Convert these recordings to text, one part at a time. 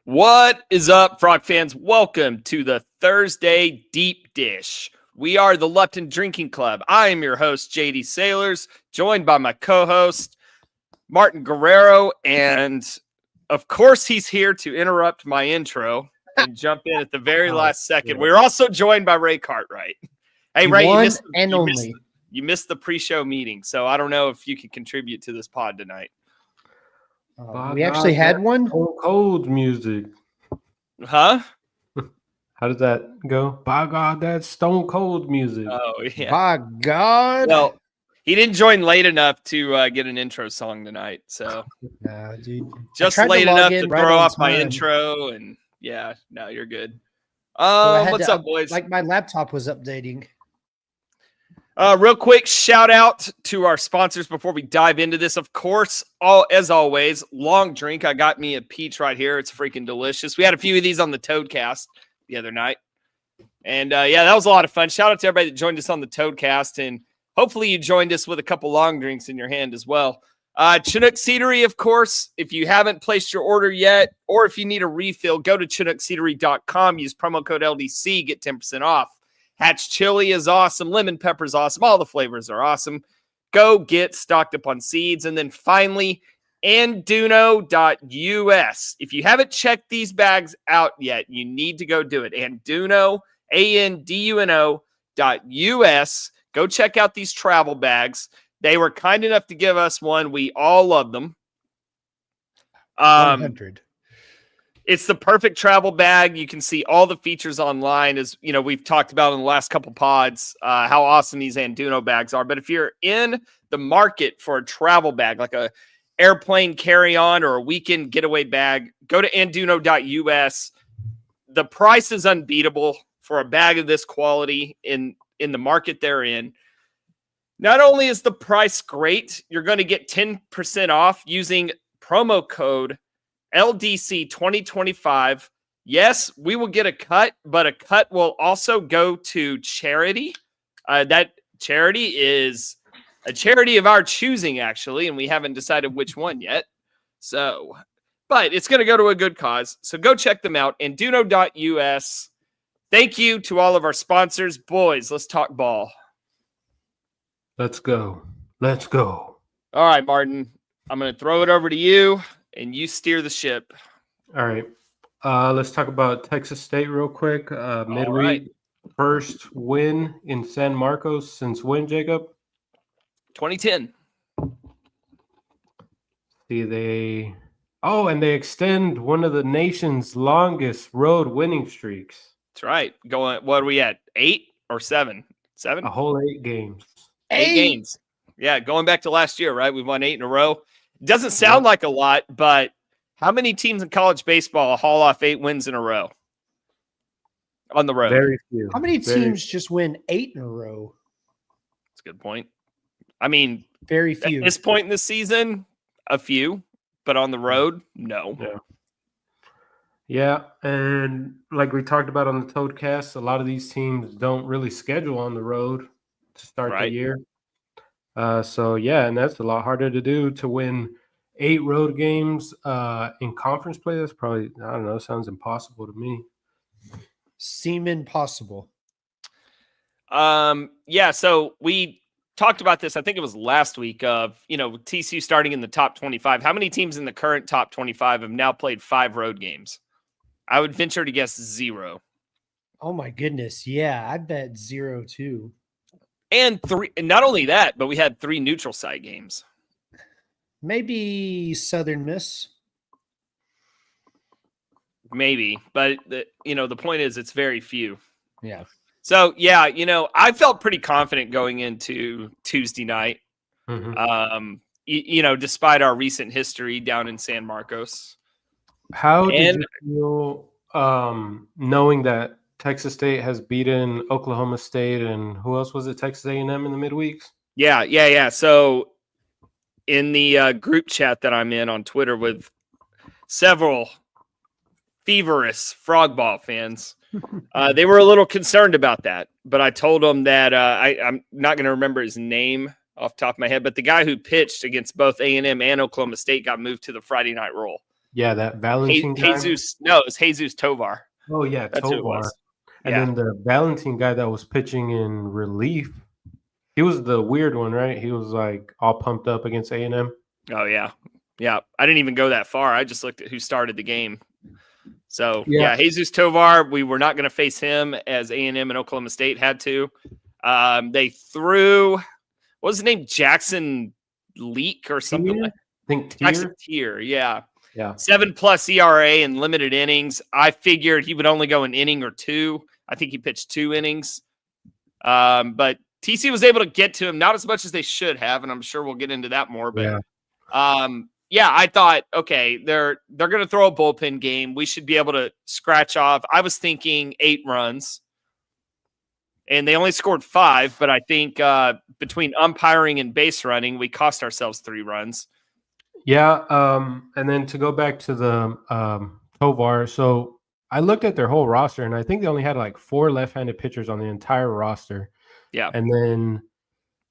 What is up, Frog fans? Welcome to the Thursday Deep Dish. We are the Lupton Drinking Club. I am your host, JD Sailors, joined by my co-host, Martin Guerrero, and of course, he's here to interrupt my intro and jump in at the very last second. We're also joined by Ray Cartwright. Hey, Ray, you missed the pre-show meeting, so I don't know if you can contribute to this pod tonight. We actually had one. Cold music. Huh? How does that go? By God, that's Stone Cold music. Oh, yeah. By God. Well, he didn't join late enough to get an intro song tonight, so dude. just late enough to throw off my intro, and yeah, no, you're good. What's up, boys? Like my laptop was updating. Real quick, shout out to our sponsors before we dive into this. Of course, as always, Long Drink. I got me a peach right here. It's freaking delicious. We had a few of these on the Toadcast the other night. And yeah, that was a lot of fun. Shout out to everybody that joined us on the Toadcast. And hopefully you joined us with a couple long drinks in your hand as well. Chinook Cedery, of course. If you haven't placed your order yet, or if you need a refill, go to ChinookCedery.com. Use promo code LDC. Get 10% off. Hatch chili is awesome. Lemon pepper is awesome. All the flavors are awesome. Go get stocked up on seeds. And then finally, Anduno.us. If you haven't checked these bags out yet, you need to go do it. Anduno, ANDUNO.us. Go check out these travel bags. They were kind enough to give us one. We all love them. 100. It's the perfect travel bag. You can see all the features online, as you know, we've talked about in the last couple pods, how awesome these Anduno bags are. But if you're in the market for a travel bag, like a airplane carry-on or a weekend getaway bag, go to Anduno.us. The price is unbeatable for a bag of this quality in the market they're in. Not only is the price great, you're going to get 10% off using promo code LDC 2025. Yes, we will get a cut, but a cut will also go to charity. That charity is a charity of our choosing, actually, and we haven't decided which one yet. So, but it's going to go to a good cause. So go check them out. Anduno.us. Thank you to all of our sponsors. Boys, let's talk ball. Let's go. Let's go. All right, Martin, I'm going to throw it over to you. And you steer the ship. All right. Let's talk about Texas State real quick. Midweek first win in San Marcos since when, Jacob? 2010. See, and they extend one of the nation's longest road winning streaks. That's right. What are we at? 8 or 7? 7? A whole 8 games. 8 games. Yeah, going back to last year, right? We've won 8 in a row. Doesn't sound like a lot, but how many teams in college baseball haul off 8 wins in a row on the road? Very few. How many teams just win 8 in a row? That's a good point. I mean, very few. At this point in the season, a few, but on the road, no. Yeah, and like we talked about on the Toadcast, a lot of these teams don't really schedule on the road to start the year. So, yeah, and that's a lot harder to do to win 8 road games in conference play. That's probably, I don't know, sounds impossible to me. Seem impossible. Yeah, so we talked about this, I think it was last week, of, TCU starting in the top 25. How many teams in the current top 25 have now played 5 road games? I would venture to guess 0. Oh, my goodness. Yeah, I bet 0 too. And 3, and not only that, but we had 3 neutral site games. Maybe Southern Miss. Maybe, but the point is it's very few. Yeah. So, yeah, I felt pretty confident going into Tuesday night. Mm-hmm. Despite our recent history down in San Marcos. How did you feel knowing that Texas State has beaten Oklahoma State, and who else was it? Texas A&M in the midweeks? Yeah. So in the group chat that I'm in on Twitter with several feverish frog ball fans, they were a little concerned about that. But I told them that I'm not going to remember his name off the top of my head, but the guy who pitched against both A&M and Oklahoma State got moved to the Friday night role. Yeah, that Valentine guy. Jesus. No, it was Jesus Tovar. Oh yeah, That's who it Tovar. was. And Yeah. then the Valentine guy that was pitching in relief, he was the weird one, right? He was like all pumped up against A&M. Oh yeah. Yeah. I didn't even go that far. I just looked at who started the game. So Yeah. Jesus Tovar, we were not going to face him as A&M and Oklahoma State had to. They threw, what was his name? Jackson Leak or something Tier? like I think Jackson Tier. Tier. Yeah. Yeah. 7+ ERA and limited innings. I figured he would only go an inning or two. I think he pitched 2 innings. But TC was able to get to him, not as much as they should have, and I'm sure we'll get into that more. But I thought, okay, they're going to throw a bullpen game. We should be able to scratch off. I was thinking 8 runs, and they only scored 5. But I think between umpiring and base running, we cost ourselves 3 runs. Yeah. And then to go back to the Tovar, so I looked at their whole roster, and I think they only had like 4 left-handed pitchers on the entire roster. Yeah. And then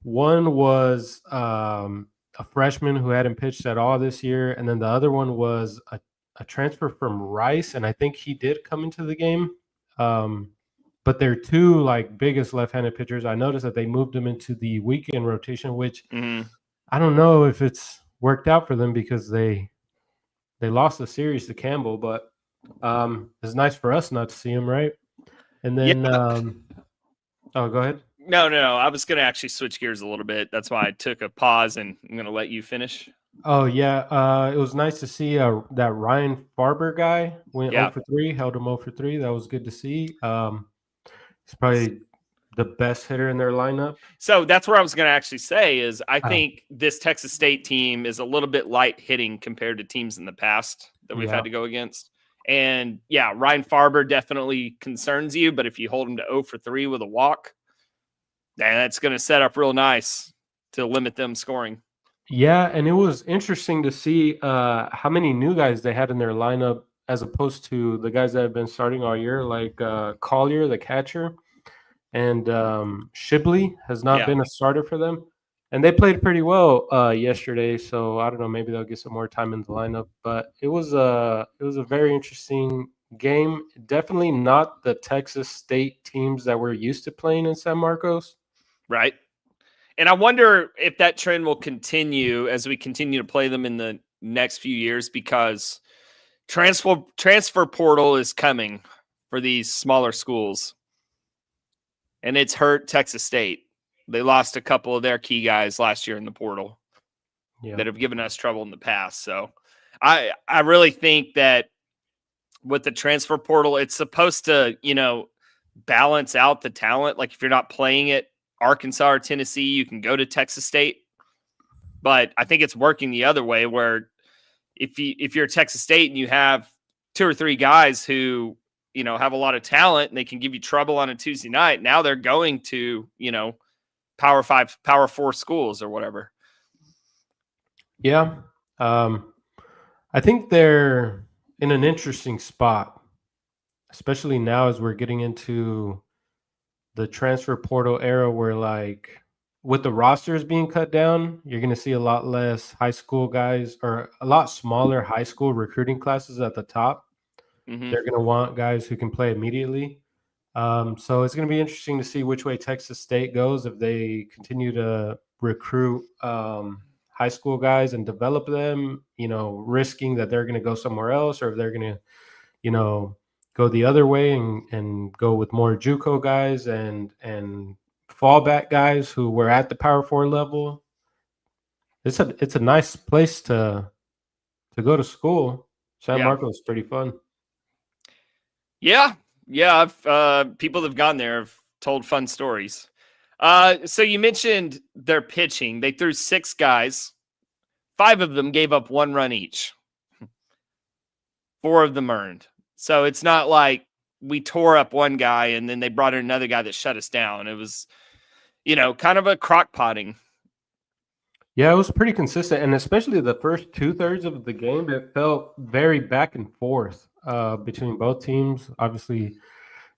one was a freshman who hadn't pitched at all this year, and then the other one was a transfer from Rice, and I think he did come into the game. But their 2 like biggest left-handed pitchers, I noticed that they moved them into the weekend rotation, which I don't know if it's worked out for them because they lost the series to Campbell, but it's nice for us not to see him, right? And then oh, go ahead. No. I was going to actually switch gears a little bit. That's why I took a pause, and I'm going to let you finish. Oh, yeah. It was nice to see that Ryan Farber guy went 0 for 3, held him 0 for 3. That was good to see. He's probably the best hitter in their lineup. So that's where I was going to actually say is I think this Texas State team is a little bit light hitting compared to teams in the past that we've had to go against. And, Ryan Farber definitely concerns you, but if you hold him to 0 for 3 with a walk, that's going to set up real nice to limit them scoring. Yeah, and it was interesting to see how many new guys they had in their lineup as opposed to the guys that have been starting all year, like Collier, the catcher, and Shibley has not been a starter for them. And they played pretty well yesterday, so I don't know, maybe they'll get some more time in the lineup. But it was a very interesting game. Definitely not the Texas State teams that we're used to playing in San Marcos. Right. And I wonder if that trend will continue as we continue to play them in the next few years, because transfer portal is coming for these smaller schools. And it's hurt Texas State. They lost a couple of their key guys last year in the portal that have given us trouble in the past. So I really think that with the transfer portal, it's supposed to, balance out the talent. Like if you're not playing at Arkansas or Tennessee, you can go to Texas State. But I think it's working the other way, where if you're Texas State and you have 2 or 3 guys who, have a lot of talent and they can give you trouble on a Tuesday night, now they're going to, Power 5, Power 4 schools or whatever. Yeah. I think they're in an interesting spot, especially now as we're getting into the transfer portal era where, like, with the rosters being cut down, you're going to see a lot less high school guys, or a lot smaller high school recruiting classes at the top. They're going to want guys who can play immediately. So it's going to be interesting to see which way Texas State goes, if they continue to recruit high school guys and develop them, risking that they're going to go somewhere else, or if they're going to, go the other way and go with more JUCO guys and fallback guys who were at the Power 4 level. It's a nice place to go to school. San Marcos is pretty fun. Yeah. People that have gone there have told fun stories. So you mentioned their pitching. They threw 6 guys. 5 of them gave up 1 run each. 4 of them earned. So it's not like we tore up one guy and then they brought in another guy that shut us down. It was, kind of a crock potting. Yeah, it was pretty consistent. And especially the first 2/3 of the game, it felt very back and forth between both teams. Obviously,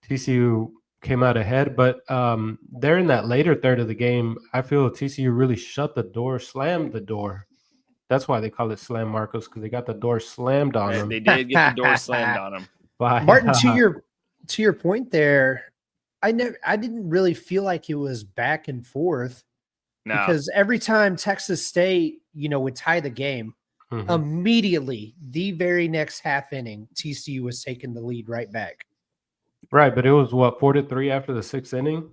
TCU came out ahead, but there in that later third of the game, I feel TCU really slammed the door. That's why they call it Slam Marcos, because they got the door slammed on them. They did get the door slammed on them. Martin, to your point there, I didn't really feel like it was back and forth because every time Texas State, would tie the game, immediately the very next half inning, TCU was taking the lead right back. Right, but it was 4-3 after the 6th inning.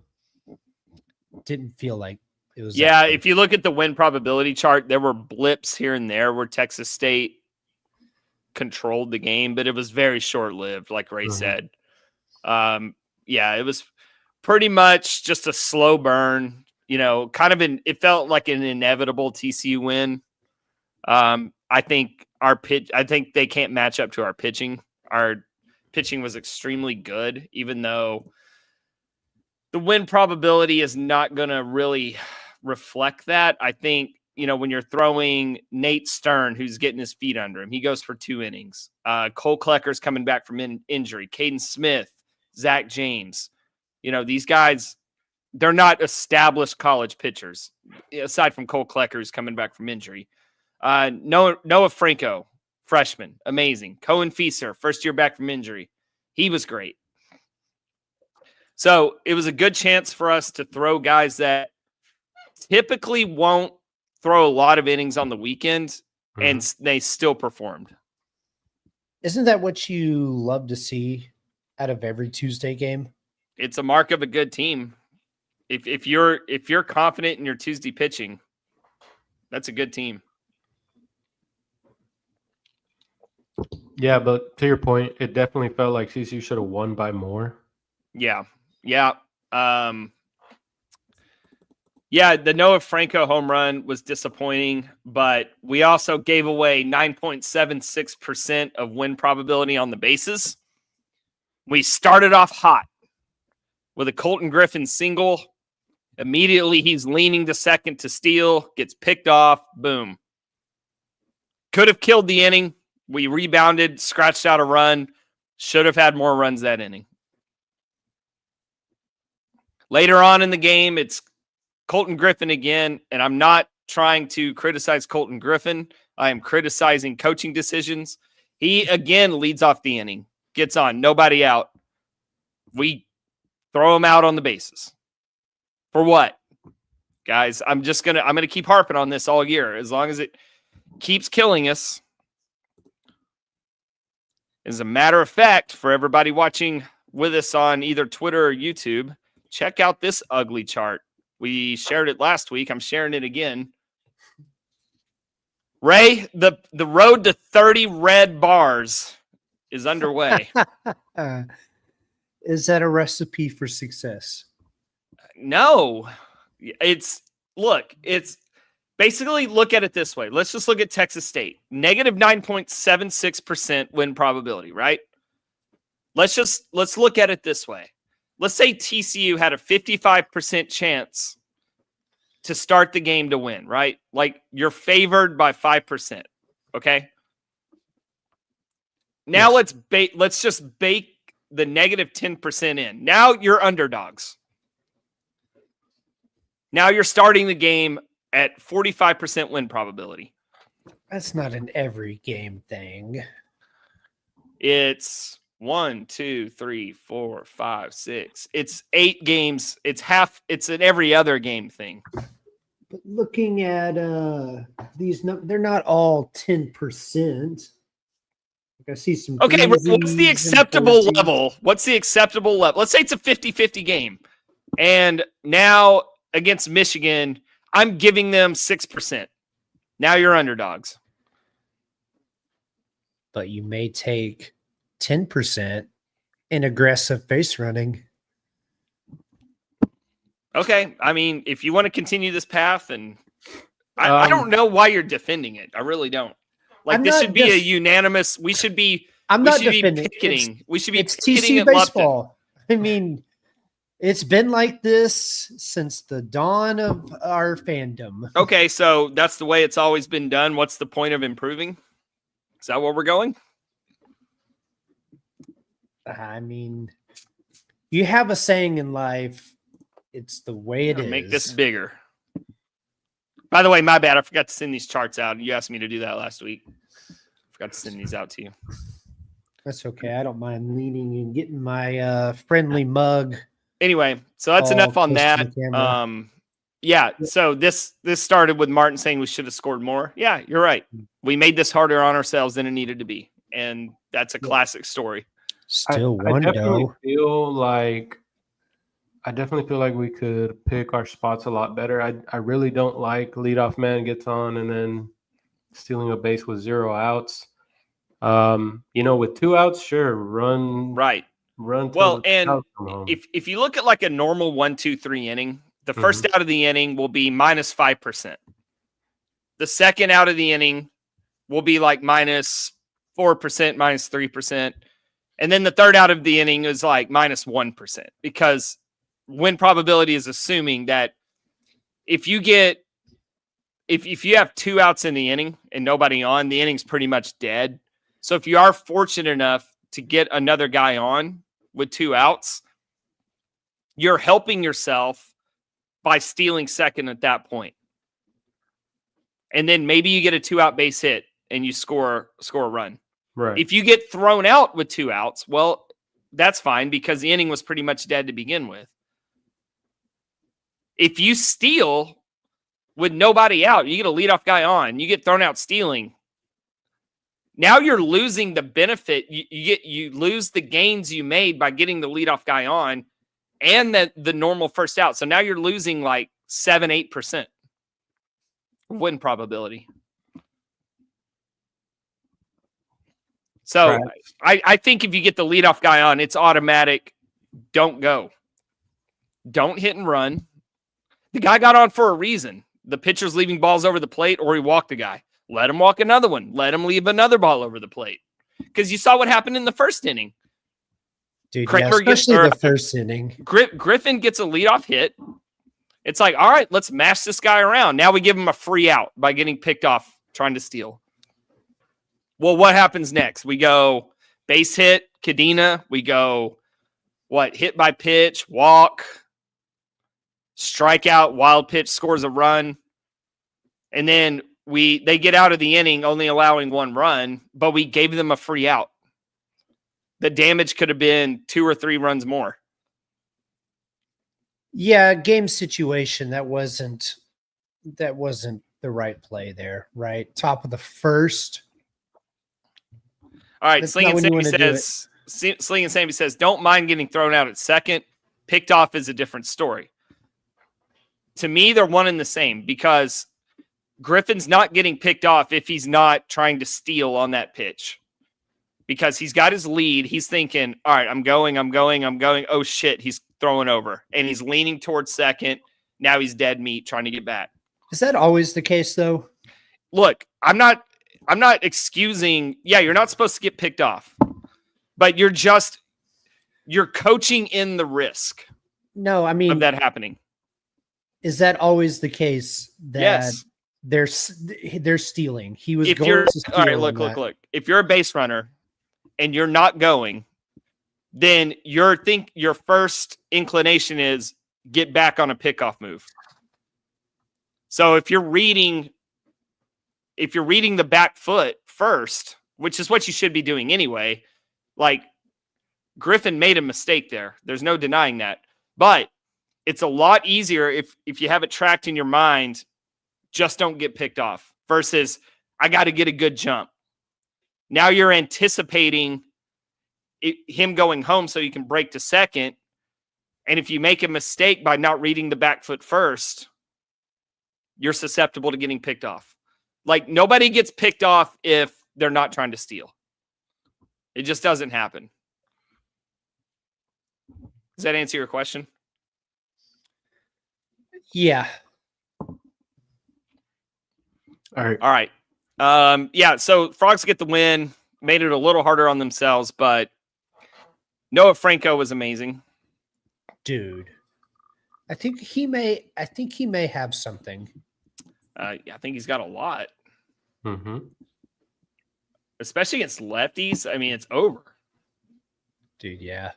Didn't feel like it was. Yeah, if you look at the win probability chart, there were blips here and there where Texas State controlled the game, but it was very short-lived, like Ray said. Yeah, it was pretty much just a slow burn, it felt like an inevitable TCU win. I think they can't match up to our pitching. Our pitching was extremely good, even though the win probability is not going to really reflect that. I think, when you're throwing Nate Stern, who's getting his feet under him, he goes for 2 innings. Cole Klecker's coming back from injury. Caden Smith, Zach James, these guys, they're not established college pitchers, aside from Cole Klecker, who's coming back from injury. Noah Franco, freshman, amazing. Cohen Fieser, first year back from injury. He was great. So it was a good chance for us to throw guys that typically won't throw a lot of innings on the weekend, and they still performed. Isn't that what you love to see out of every Tuesday game? It's a mark of a good team. If you're confident in your Tuesday pitching, that's a good team. Yeah, but to your point, it definitely felt like CCU should have won by more. Yeah. The Noah Franco home run was disappointing, but we also gave away 9.76% of win probability on the bases. We started off hot with a Colton Griffin single. Immediately, he's leaning to second to steal, gets picked off, boom. Could have killed the inning. We rebounded, scratched out a run. Should have had more runs that inning. Later on in the game, it's Colton Griffin again, and I'm not trying to criticize Colton Griffin. I am criticizing coaching decisions. He, again, leads off the inning, gets on, nobody out. We throw him out on the bases. For what? Guys, I'm going to keep harping on this all year as long as it keeps killing us. As a matter of fact, for everybody watching with us on either Twitter or YouTube, check out this ugly chart. We shared it last week. I'm sharing it again. Ray, the road to 30 red bars is underway. Is that a recipe for success? No. It's basically, look at it this way. Let's just look at Texas State. Negative 9.76% win probability, right? Let's look at it this way. Let's say TCU had a 55% chance to start the game to win, right? Like you're favored by 5%. Okay. Now let's just bake the negative 10% in. Now you're underdogs. Now you're starting the game at 45% win probability. That's not an every game thing. It's 1, 2, 3, 4, 5, 6. It's 8 games. It's an every other game thing. But looking at these, they're not all 10%. I see some. Okay, what's the acceptable level? What's the acceptable level? Let's say it's a 50-50 game. And now against Michigan, I'm giving them 6%. Now you're underdogs. But you may take 10% in aggressive base running. Okay. I mean, if you want to continue this path, and I don't know why you're defending it. I really don't. Like, this should be a unanimous. We should be. I'm not defending. We should be. It's TCU baseball. I mean, it's been like this since the dawn of our fandom. Okay, so that's the way it's always been done. What's the point of improving? Is that where we're going? I mean, you have a saying in life, it's the way it is. Make this bigger. By the way, my bad. I forgot to send these charts out. You asked me to do that last week. Forgot to send these out to you. That's okay. I don't mind leaning and getting my friendly mug. Anyway, so that's enough on that. Yeah. So this started with Martin saying we should have scored more. Yeah, you're right. We made this harder on ourselves than it needed to be, and that's a classic story. Still one though. I definitely feel like we could pick our spots a lot better. I really don't like leadoff man gets on and then stealing a base with 0 outs. With 2 outs, sure, run. Well, and if you look at like a normal 1-2-3 inning, the first out of the inning will be minus 5%. The second out of the inning will be like minus 4%, minus 3%. And then the third out of the inning is like minus 1%, because win probability is assuming that if you have 2 outs in the inning and nobody on, the inning's pretty much dead. So if you are fortunate enough to get another guy on with 2 outs, you're helping yourself by stealing second at that point. And then maybe you get a 2-out base hit and you score a run. Right. If you get thrown out with 2 outs, well, that's fine because the inning was pretty much dead to begin with. If you steal with nobody out, you get a leadoff guy on, you get thrown out stealing. Now you're losing the benefit. You lose the gains you made by getting the leadoff guy on and the normal first out. So now you're losing like 7-8% win probability. So I think if you get the leadoff guy on, it's automatic. Don't go. Don't hit and run. The guy got on for a reason. The pitcher's leaving balls over the plate, or he walked the guy. Let him walk another one. Let him leave another ball over the plate. Because you saw what happened in the first inning. Dude, especially the first inning. Griffin gets a leadoff hit. It's like, all right, let's mash this guy around. Now we give him a free out by getting picked off trying to steal. Well, what happens next? We go base hit, Cadena. We go, hit by pitch, walk, strikeout, wild pitch, scores a run. And then they get out of the inning only allowing 1 run, but we gave them a free out. The damage could have been 2 or 3 runs more. Yeah, game situation. That wasn't the right play there, right? Top of the first. All right, Sling and Sammy says, don't mind getting thrown out at second. Picked off is a different story. To me, they're one and the same because Griffin's not getting picked off if he's not trying to steal on that pitch. Because he's got his lead. He's thinking, all right, I'm going. Oh, shit, he's throwing over. And he's leaning towards second. Now he's dead meat trying to get back. Is that always the case, though? Look, I'm not excusing. Yeah, you're not supposed to get picked off. But you're coaching in the risk. No, I mean. Of that happening. Is that always the case that yes. they're stealing? He was going to steal. All right, look. If you're a base runner and you're not going, then your first inclination is get back on a pickoff move. So if you're reading the back foot first, which is what you should be doing anyway, like Griffin made a mistake there. There's no denying that. But it's a lot easier if you have it tracked in your mind, just don't get picked off versus I got to get a good jump. Now you're anticipating him going home so you can break to second. And if you make a mistake by not reading the back foot first, you're susceptible to getting picked off. Like nobody gets picked off if they're not trying to steal. It just doesn't happen. Does that answer your question? Yeah. All right. Yeah, so Frogs get the win, made it a little harder on themselves, but Noah Franco was amazing. Dude. I think he may have something. I think he's got a lot. Mm-hmm. Especially against lefties. I mean, it's over. Dude, yeah.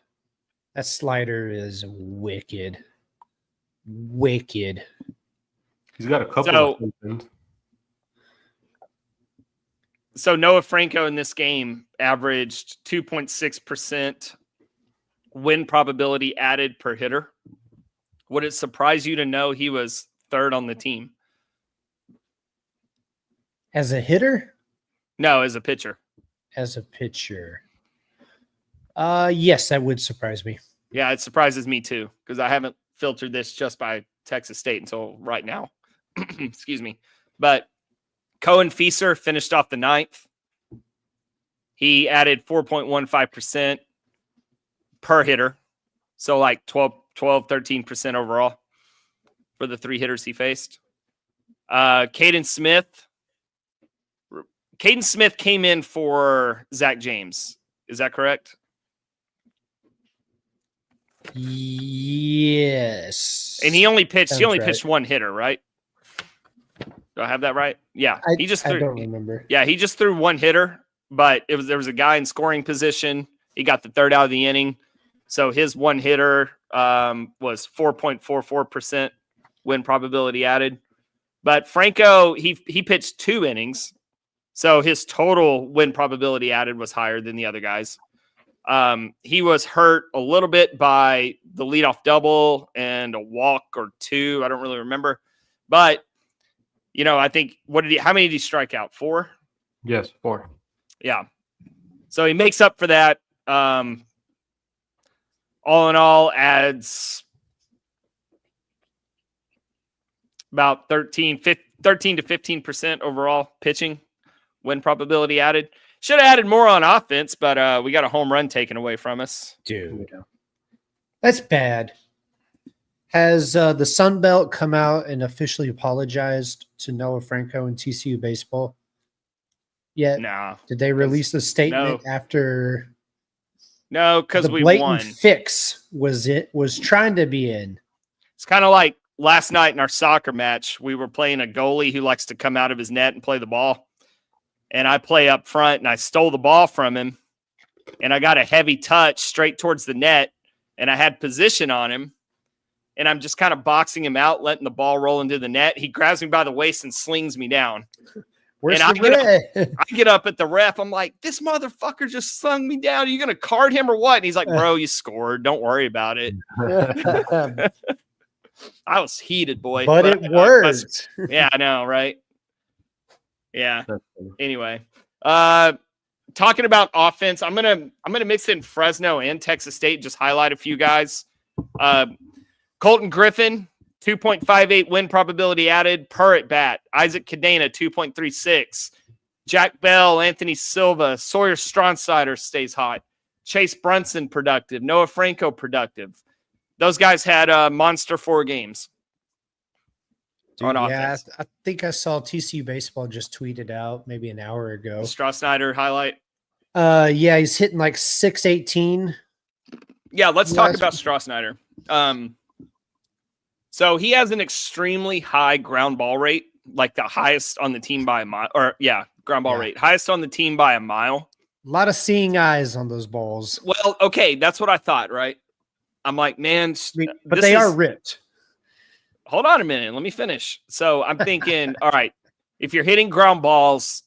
That slider is wicked. Wicked. He's got a couple of weapons. So Noah Franco in this game averaged 2.6% win probability added per hitter. Would it surprise you to know he was third on the team? As a hitter? No, as a pitcher. As a pitcher. Yes, that would surprise me. Yeah, it surprises me too, because I haven't filtered this just by Texas State until right now. Excuse me. But Cohen Feaser finished off the ninth. He added 4.15% per hitter. So like 13% overall for the 3 hitters he faced. Caden Smith came in for Zach James. Is that correct? Yes. And he only pitched Sounds pitched one hitter, right? Do I have that right? Yeah. I don't remember. Yeah, he just threw one hitter, but there was a guy in scoring position. He got the third out of the inning. So his one hitter was 4.44% win probability added. But Franco, he pitched 2 innings. So his total win probability added was higher than the other guys. He was hurt a little bit by the leadoff double and a walk or 2. I don't really remember. But, I think, how many did he strike out? 4? Yes, 4. Yeah. So he makes up for that. All in all, adds about 13 to 15% overall pitching win probability added. Should have added more on offense, but we got a home run taken away from us. Dude, that's bad. Has the Sun Belt come out and officially apologized to Noah Franco and TCU baseball yet? No. Did they release a statement after? No, because we blatant won. Fix was trying to be in. It's kind of like last night in our soccer match. We were playing a goalie who likes to come out of his net and play the ball. And I play up front, and I stole the ball from him. And I got a heavy touch straight towards the net, and I had position on him. And I'm just kind of boxing him out, letting the ball roll into the net. He grabs me by the waist and slings me down. I get up at the ref. I'm like, this motherfucker just slung me down. Are you going to card him or what? And he's like, bro, you scored. Don't worry about it. I was heated, boy. But it worked. Yeah, I know, right? Yeah. Anyway, talking about offense, I'm gonna mix in Fresno and Texas State. Just highlight a few guys. Colton Griffin, 2.58 win probability added per at bat. Isaac Cadena, 2.36. Jack Bell, Anthony Silva, Sawyer Stronsider stays hot. Chase Brunson productive. Noah Franco productive. Those guys had monster 4 games. Dude, yeah, I think I saw TCU baseball just tweeted out maybe an hour ago. Strasnider highlight. Yeah, he's hitting like 618. Yeah, let's talk about Strasnider. So he has an extremely high ground ball rate, like the highest on the team by a mile. Ground ball rate, highest on the team by a mile. A lot of seeing eyes on those balls. Well, okay, that's what I thought, right? I'm like, man, but they are ripped. Hold on a minute. Let me finish. So I'm thinking, all right, if you're hitting ground balls,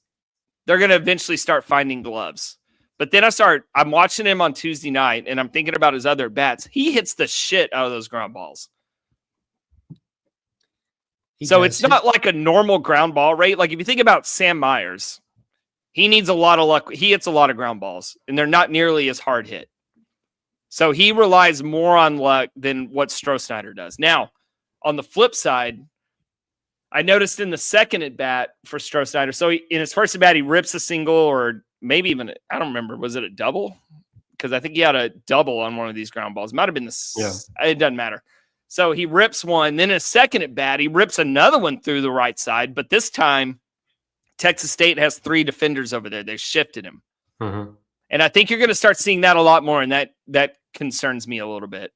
they're going to eventually start finding gloves. But then I'm watching him on Tuesday night, and I'm thinking about his other bats. He hits the shit out of those ground balls. It's not like a normal ground ball rate. Like if you think about Sam Myers, he needs a lot of luck. He hits a lot of ground balls, and they're not nearly as hard hit. So he relies more on luck than what Strasnider does. Now, on the flip side, I noticed in the second at bat for Strasnider, so in his first at bat, he rips a single or maybe even, I don't remember, was it a double? Because I think he had a double on one of these ground balls. Might have been it doesn't matter. So he rips one. Then in a second at bat, he rips another one through the right side. But this time, Texas State has 3 defenders over there. They shifted him. Mm-hmm. And I think you're going to start seeing that a lot more, and that concerns me a little bit.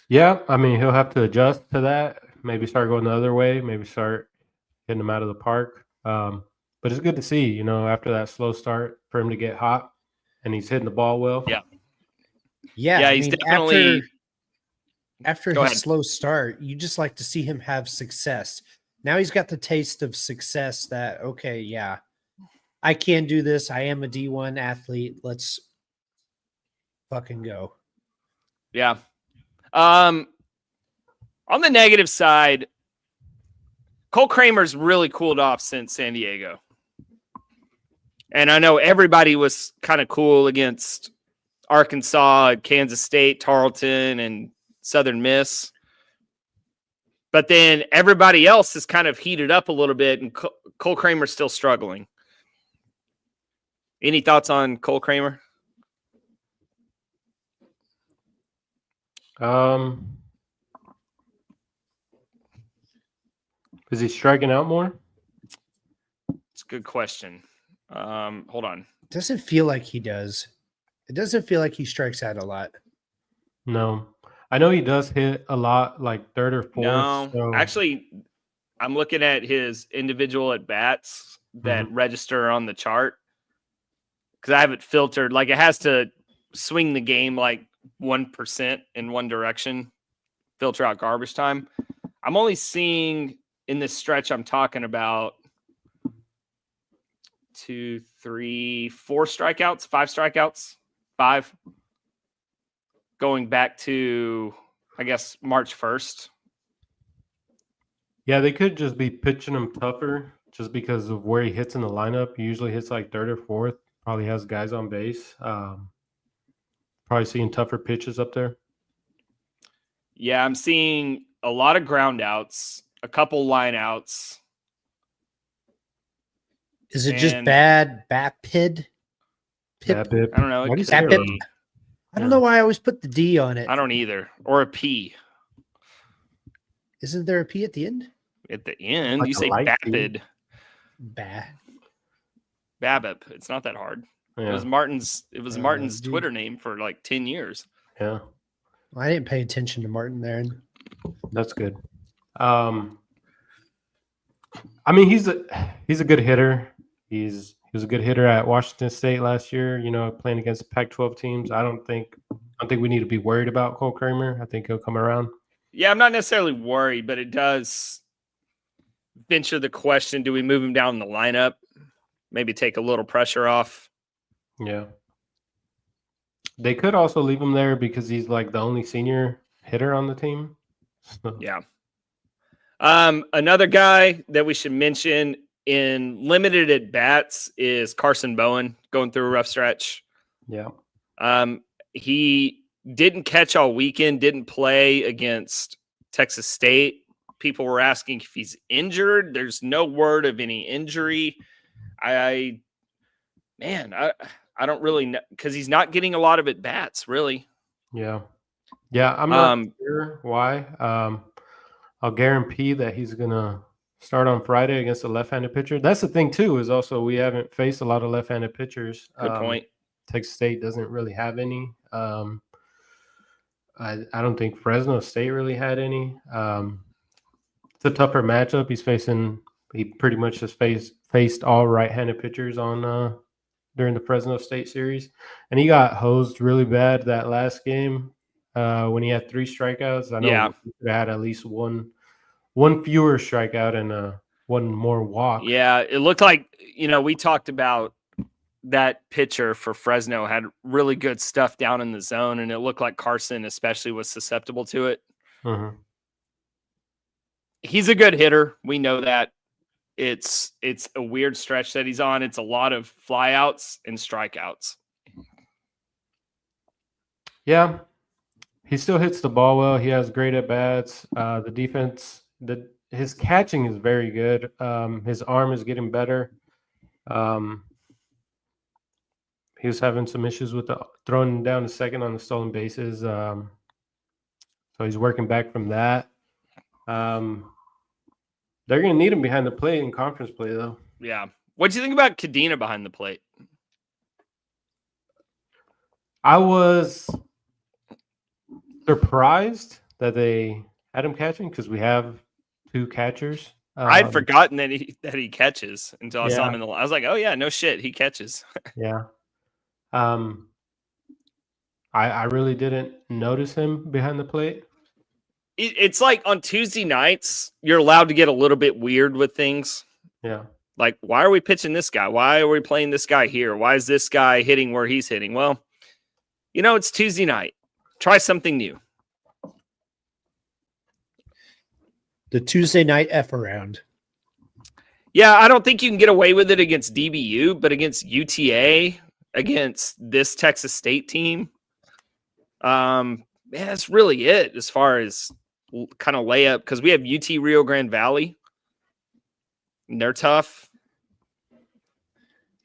Yeah, I mean, he'll have to adjust to that. Maybe start going the other way. Maybe start getting him out of the park. But it's good to see, after that slow start for him to get hot, and he's hitting the ball well. Yeah. Yeah, he's definitely. after Go his ahead. slow start, you just like to see him have success. Now he's got the taste of success that, okay, yeah, I can do this. I am a D1 athlete. Let's fucking go. Yeah. On the negative side, Cole Kramer's really cooled off since San Diego. And I know everybody was kind of cool against Arkansas, Kansas State, Tarleton, and Southern Miss. But then everybody else has kind of heated up a little bit, and Cole Kramer's still struggling. Any thoughts on Cole Kramer? Is he striking out more? It's a good question. Hold on. It doesn't feel like he does. It doesn't feel like he strikes out a lot. No. I know he does hit a lot, like third or fourth. No, so. actually, I'm looking at his individual at bats that register on the chart because I have it filtered. Like it has to swing the game like 1% in one direction, filter out garbage time. I'm only seeing in this stretch I'm talking about 2, 3, 4 strikeouts, 5 strikeouts, 5. Going back to, I guess, March 1st. Yeah, they could just be pitching him tougher just because of where he hits in the lineup. He usually hits like third or fourth, probably has guys on base. Probably seeing tougher pitches up there. Yeah, I'm seeing a lot of ground outs, a couple line outs. Is it just bad BAPID? BABIP. I don't know. What is BABIP? I don't know why I always put the D on it. I don't either. Or a P. Isn't there a P at the end? At the end, Like you say BAPID. BABIP. It's not that hard. Yeah. It was Martin's Twitter name for like 10 years. Yeah. Well, I didn't pay attention to Martin there. That's good. I mean, he's a good hitter. He was a good hitter at Washington State last year, playing against Pac-12 teams. I don't think we need to be worried about Cole Kramer. I think he'll come around. Yeah, I'm not necessarily worried, but it does venture the question, do we move him down in the lineup? Maybe take a little pressure off. Yeah. They could also leave him there because he's like the only senior hitter on the team. So. Yeah. Another guy that we should mention in limited at bats is Carson Bowen going through a rough stretch. Yeah. He didn't catch all weekend, didn't play against Texas State. People were asking if he's injured. There's no word of any injury. I don't really know because he's not getting a lot of at bats, really. Yeah. Yeah. I'm not sure why. I'll guarantee that he's going to start on Friday against a left-handed pitcher. That's the thing, too, is also we haven't faced a lot of left-handed pitchers. Good point. Texas State doesn't really have any. I don't think Fresno State really had any. It's a tougher matchup. He pretty much just faced all right-handed pitchers on during the Fresno State series. And he got hosed really bad that last game. When he had 3 strikeouts, I know he had at least one fewer strikeout and one more walk. Yeah, it looked like, we talked about that pitcher for Fresno had really good stuff down in the zone, and it looked like Carson especially was susceptible to it. Mm-hmm. He's a good hitter. We know that. It's a weird stretch that he's on. It's a lot of flyouts and strikeouts. Yeah. He still hits the ball well. He has great at bats. The defense, his catching is very good. His arm is getting better. He was having some issues with throwing down to second on the stolen bases. So he's working back from that. They're going to need him behind the plate in conference play, though. Yeah. What do you think about Cadena behind the plate? I was surprised that they had him catching because we have 2 catchers. I'd forgotten that he catches until I saw him in the line. I was like, oh yeah, no shit, he catches. Yeah. I really didn't notice him behind the plate. It's like on Tuesday nights, you're allowed to get a little bit weird with things. Yeah. Like, why are we pitching this guy? Why are we playing this guy here? Why is this guy hitting where he's hitting? Well, it's Tuesday night. Try something new. The Tuesday night F around. Yeah, I don't think you can get away with it against DBU, but against UTA, against this Texas State team, that's really it as far as kind of layup, because we have UT Rio Grande Valley. And they're tough.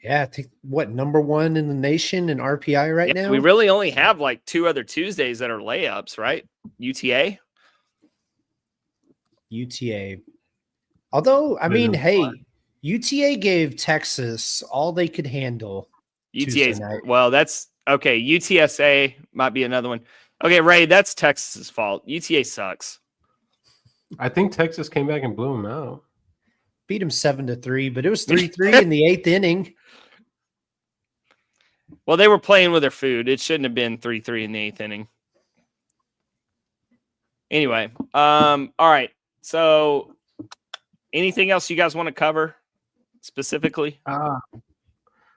Yeah, I think number 1 in the nation in RPI right now? We really only have like 2 other Tuesdays that are layups, right? UTA. Although, I mean, hey, UTA gave Texas all they could handle. UTA. Well, that's okay. UTSA might be another one. Okay, Ray, that's Texas's fault. UTA sucks. I think Texas came back and blew them out. Beat them 7-3, but it was 3-3 in the 8th inning. Well, they were playing with their food. It shouldn't have been 3-3 in the 8th inning. Anyway, all right. So, anything else you guys want to cover specifically?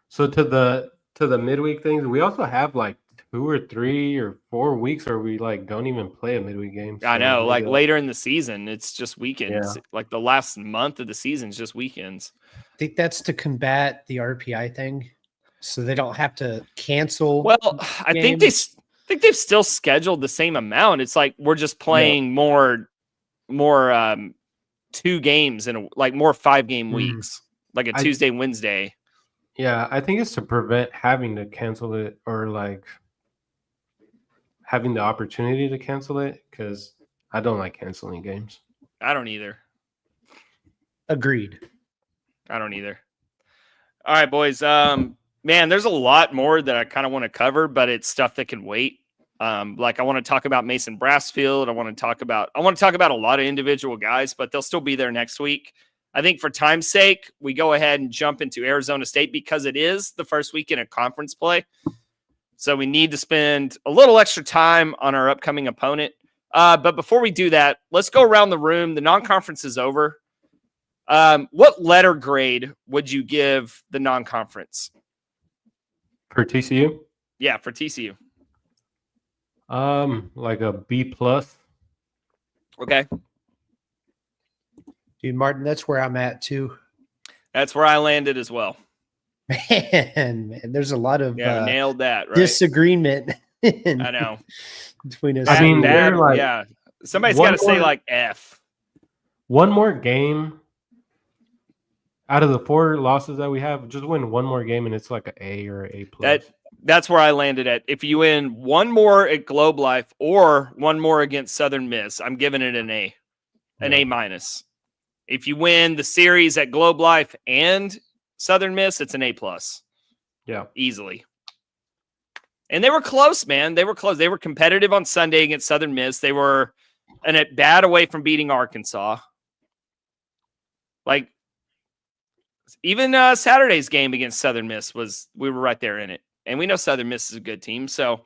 So to the midweek things, we also have like 2 or 3 or 4 weeks where we like don't even play a midweek game. So I know, like later in the season, it's just weekends. Yeah. Like the last month of the season is just weekends. I think that's to combat the RPI thing, so they don't have to cancel. Well, I think they've still scheduled the same amount. It's like we're just playing more 2 games and like more 5-game weeks, like a Tuesday, Wednesday. Yeah, I think it's to prevent having to cancel it or like having the opportunity to cancel it, because I don't like canceling games. I don't either. Agreed. I don't either. All right, boys. Man, there's a lot more that I kind of want to cover, but it's stuff that can wait. Like I want to talk about Mason Brassfield. I want to talk about a lot of individual guys, but they'll still be there next week. I think for time's sake, we go ahead and jump into Arizona State because it is the first weekend of conference play. So we need to spend a little extra time on our upcoming opponent. But before we do that, let's go around the room. The non-conference is over. What letter grade would you give the non-conference? For TCU? Yeah, for TCU. Like a B+. Okay. Dude, Martin, that's where I'm at too. That's where I landed as well. Man, there's a lot of nailed that, right? disagreement. I know. Between us. I mean, bad, like, yeah. Somebody's got to say like F. One more game out of the 4 losses that we have, just win one more game and it's like an A or an A+. That's where I landed at. If you win one more at Globe Life or one more against Southern Miss, I'm giving it an A, an A-. If you win the series at Globe Life and Southern Miss, it's an A+. Yeah. Easily. And they were close, man. They were close. They were competitive on Sunday against Southern Miss. They were an at bat away from beating Arkansas. Like, even Saturday's game against Southern Miss we were right there in it. And we know Southern Miss is a good team. So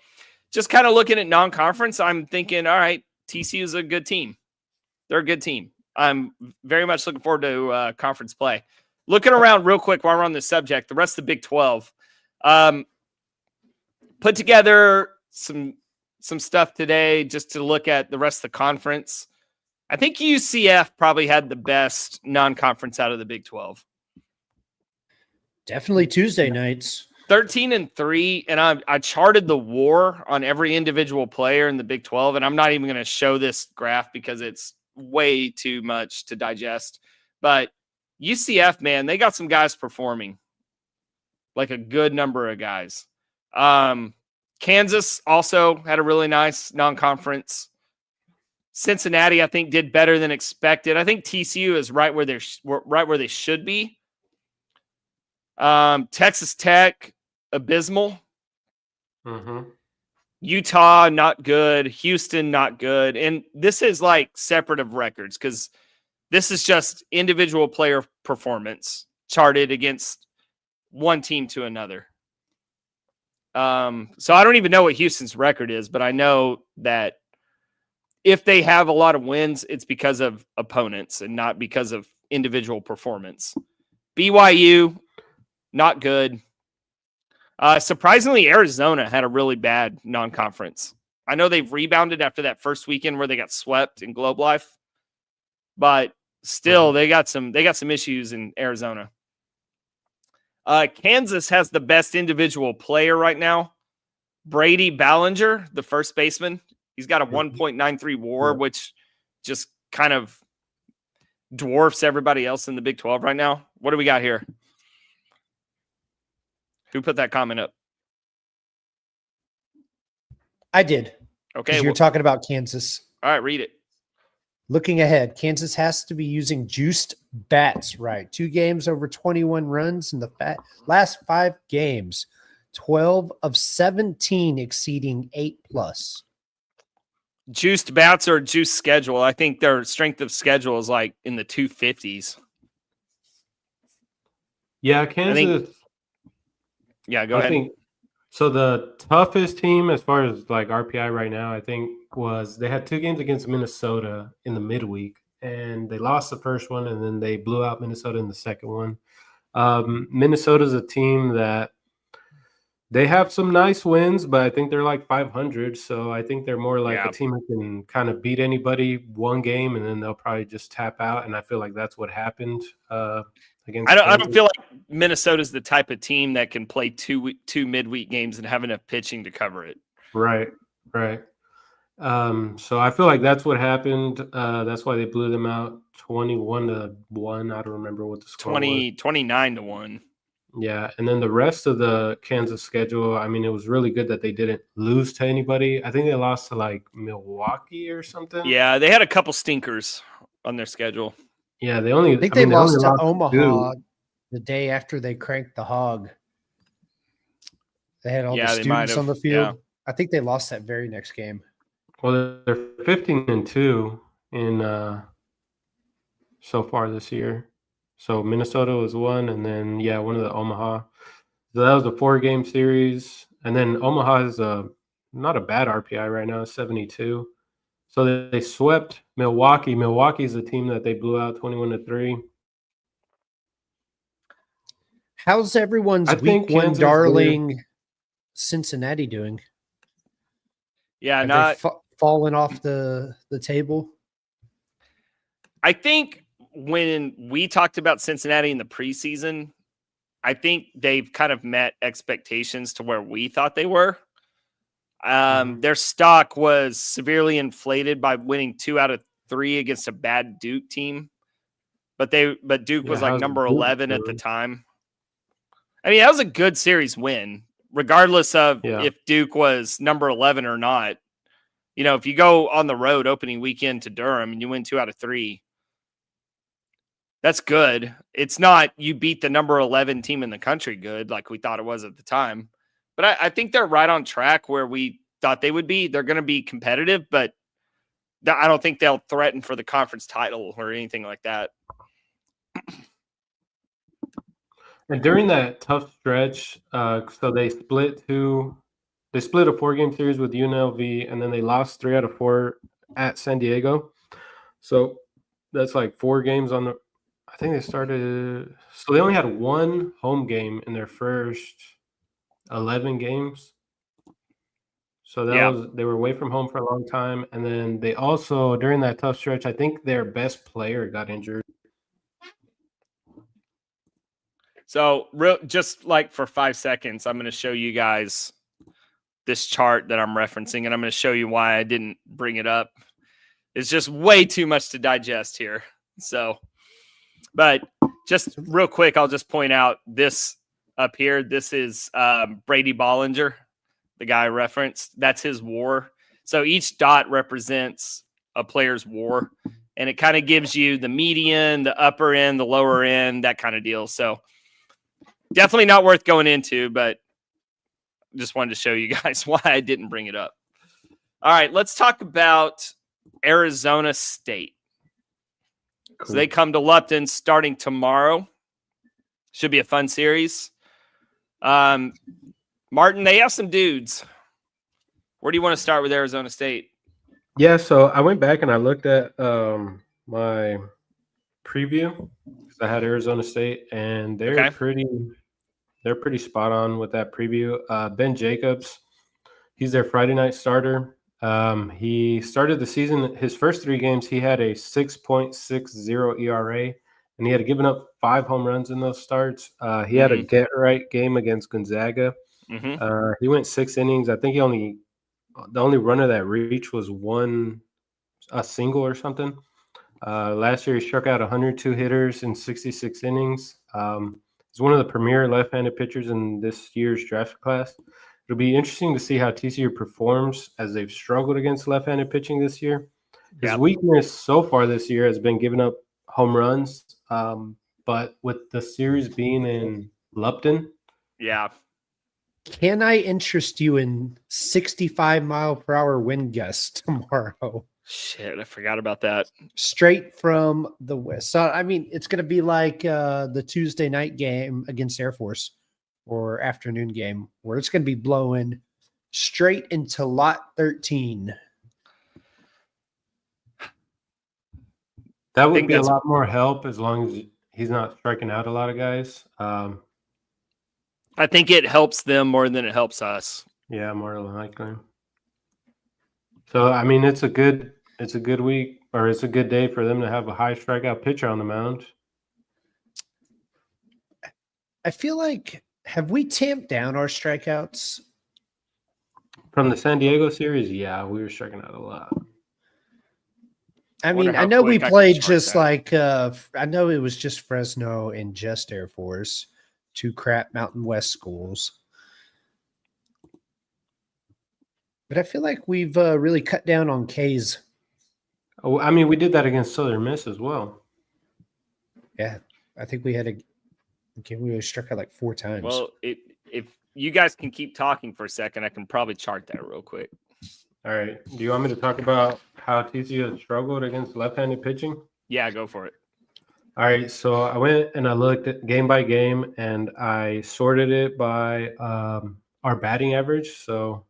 just kind of looking at non-conference, I'm thinking, all right, TCU is a good team. They're a good team. I'm very much looking forward to conference play. Looking around real quick while we're on this subject, the rest of the Big 12 put together some stuff today just to look at the rest of the conference. I think UCF probably had the best non-conference out of the Big 12. Definitely Tuesday nights. 13-3, and I charted the WAR on every individual player in the Big 12, and I'm not even going to show this graph because it's way too much to digest. But UCF, man, they got some guys performing, like a good number of guys. Kansas also had a really nice non-conference. Cincinnati, I think, did better than expected. I think TCU is right where they should be. Texas Tech, abysmal. Mm-hmm. Utah, not good. Houston, not good. And this is like separate of records because this is just individual player performance charted against one team to another. So I don't even know what Houston's record is, but I know that if they have a lot of wins, it's because of opponents and not because of individual performance. BYU, not good. Surprisingly, Arizona had a really bad non-conference. I know they've rebounded after that first weekend where they got swept in Globe Life, but still they got some issues in Arizona. Kansas has the best individual player right now, Brady Ballinger, the first baseman. He's got a 1.93 WAR, which just kind of dwarfs everybody else in the Big 12 right now. What do we got here? Who put that comment up? I did. Okay. You're talking about Kansas. All right, read it. Looking ahead, Kansas has to be using juiced bats, right? 2 games over 21 runs in the last 5 games. 12 of 17 exceeding 8+. Juiced bats or juiced schedule. I think their strength of schedule is like in the 250s. Yeah, Kansas. Go ahead. So the toughest team as far as like RPI right now, I think, was they had 2 games against Minnesota in the midweek, and they lost the first one, and then they blew out Minnesota in the second one. Minnesota's a team that they have some nice wins, but I think they're like 500. So I think they're more like a team who can kind of beat anybody one game, and then they'll probably just tap out. And I feel like that's what happened against. I don't feel like Minnesota's the type of team that can play two midweek games and have enough pitching to cover it. Right. So I feel like that's what happened. That's why they blew them out 21-1. I don't remember what the score was. 29-1. Yeah, and then the rest of the Kansas schedule, I mean, it was really good that they didn't lose to anybody. I think they lost to like Milwaukee or something. Yeah, they had a couple stinkers on their schedule. Yeah, they lost to Omaha the day after they cranked the hog. They had all the students on the field. Yeah. I think they lost that very next game. Well, they're 15-2 in so far this year. So Minnesota was 1, and then one of the Omaha. So that was a 4-game series, and then Omaha is not a bad RPI right now, 72. So they swept Milwaukee. Milwaukee is a team that they blew out 21-3. How's everyone's week 1 darling Cincinnati doing? Yeah, Have not fallen off the table. I think when we talked about Cincinnati in the preseason, I think they've kind of met expectations to where we thought they were. Their stock was severely inflated by winning 2 out of 3 against a bad Duke team, but Duke was like number 11 at the time. I mean, that was a good series win, regardless of if Duke was number 11 or not. You know, if you go on the road opening weekend to Durham and you win 2 out of 3, that's good. It's not you beat the number 11 team in the country good like we thought it was at the time. But I think they're right on track where we thought they would be. They're going to be competitive, but I don't think they'll threaten for the conference title or anything like that. And during that tough stretch, so they split a 4-game series with UNLV, and then they lost 3 out of 4 at San Diego. So that's like 4 games on the. I think they started. So they only had 1 home game in their first 11 games. So they were away from home for a long time, and then they also during that tough stretch, I think their best player got injured. So just like for 5 seconds, I'm going to show you guys this chart that I'm referencing, and I'm going to show you why I didn't bring it up. It's just way too much to digest here. So, but just real quick, I'll just point out this up here. This is Brady Ballinger, the guy I referenced. That's his WAR. So each dot represents a player's WAR, and it kind of gives you the median, the upper end, the lower end, that kind of deal. So definitely not worth going into, but just wanted to show you guys why I didn't bring it up. All right, let's talk about Arizona State. Cool. So they come to Lupton starting tomorrow. Should be a fun series. Martin, they have some dudes. Where do you want to start with Arizona State? Yeah, so I went back and I looked at my preview because I had Arizona State, and Okay. they're pretty spot on with that preview. Ben Jacobs, he's their Friday night starter. He started the season, his first 3 games, he had a 6.60 ERA, and he had given up 5 home runs in those starts. He had a get right game against Gonzaga. He went 6 innings. I think the only runner that reached was a single or something. Last year, he struck out 102 hitters in 66 innings. He's one of the premier left-handed pitchers in this year's draft class. It'll be interesting to see how TCU performs as they've struggled against left-handed pitching this year. His weakness so far this year has been giving up home runs, but with the series being in Lupton, can I interest you in 65-mile-per-hour wind gusts tomorrow? Shit, I forgot about that. Straight from the west. So, I mean, it's going to be like the Tuesday night game against Air Force or afternoon game where it's going to be blowing straight into lot 13. That would be a lot more help as long as he's not striking out a lot of guys. I think it helps them more than it helps us. Yeah, more than likely. So, I mean, it's a good week, or it's a good day for them to have a high strikeout pitcher on the mound. I feel like, have we tamped down our strikeouts? From the San Diego series, yeah, we were striking out a lot. I mean, I know we played just like, I know it was just Fresno and just Air Force, 2 crap Mountain West schools. But I feel like we've really cut down on Ks. Oh, I mean, we did that against Southern Miss as well. Yeah, I think we had we struck out like 4 times. Well, if you guys can keep talking for a second, I can probably chart that real quick. All right. Do you want me to talk about how TCU has struggled against left-handed pitching? Yeah, go for it. All right. So I went and I looked at game by game, and I sorted it by our batting average. So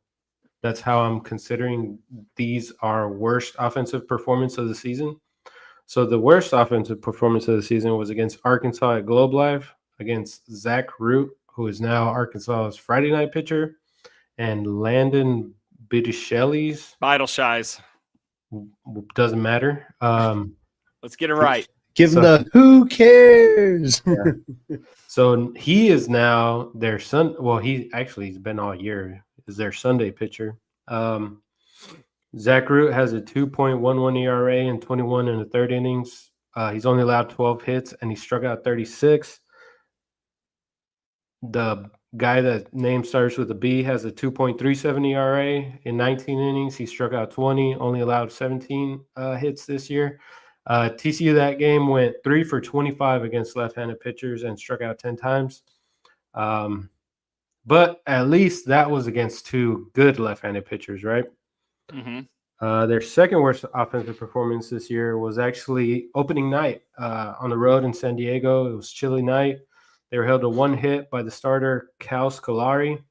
that's how I'm considering these our worst offensive performance of the season. So the worst offensive performance of the season was against Arkansas at Globe Life, against Zach Root, who is now Arkansas's Friday night pitcher, and Landon Bidishelli's. Vital Shies. Doesn't matter. Let's get it right. Give him the who cares? Yeah. So he is now their son. Well, he's been all year. Is their Sunday pitcher. Zach Root has a 2.11 ERA and 21 in the third innings. He's only allowed 12 hits, and he struck out 36. The guy that name starts with a B has a 2.37 ERA in 19 innings. He struck out 20, only allowed 17 hits this year. TCU that game went 3 for 25 against left-handed pitchers and struck out 10 times. But at least that was against 2 good left-handed pitchers, right? Mm-hmm. Their second worst offensive performance this year was actually opening night on the road in San Diego. It was chilly night. They were held to 1 hit by the starter, Cal Scolari.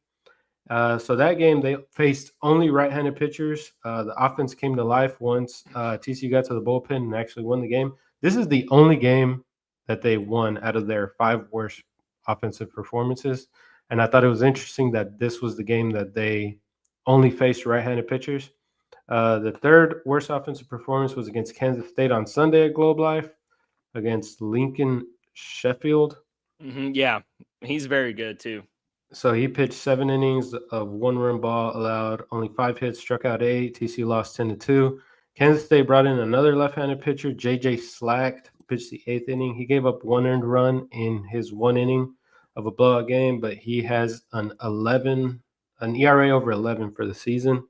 So that game, they faced only right-handed pitchers. The offense came to life once TCU got to the bullpen and actually won the game. This is the only game that they won out of their 5 worst offensive performances. And I thought it was interesting that this was the game that they only faced right-handed pitchers. The third worst offensive performance was against Kansas State on Sunday at Globe Life, against Lincoln Sheffield. Mm-hmm. Yeah, he's very good too. So he pitched 7 innings of 1-run ball, allowed only 5 hits, struck out 8. TCU lost 10-2. Kansas State brought in another left-handed pitcher, JJ Slack, pitched the 8th inning. He gave up 1 earned run in his 1 inning of a blowout game, but he has an ERA over 11 for the season.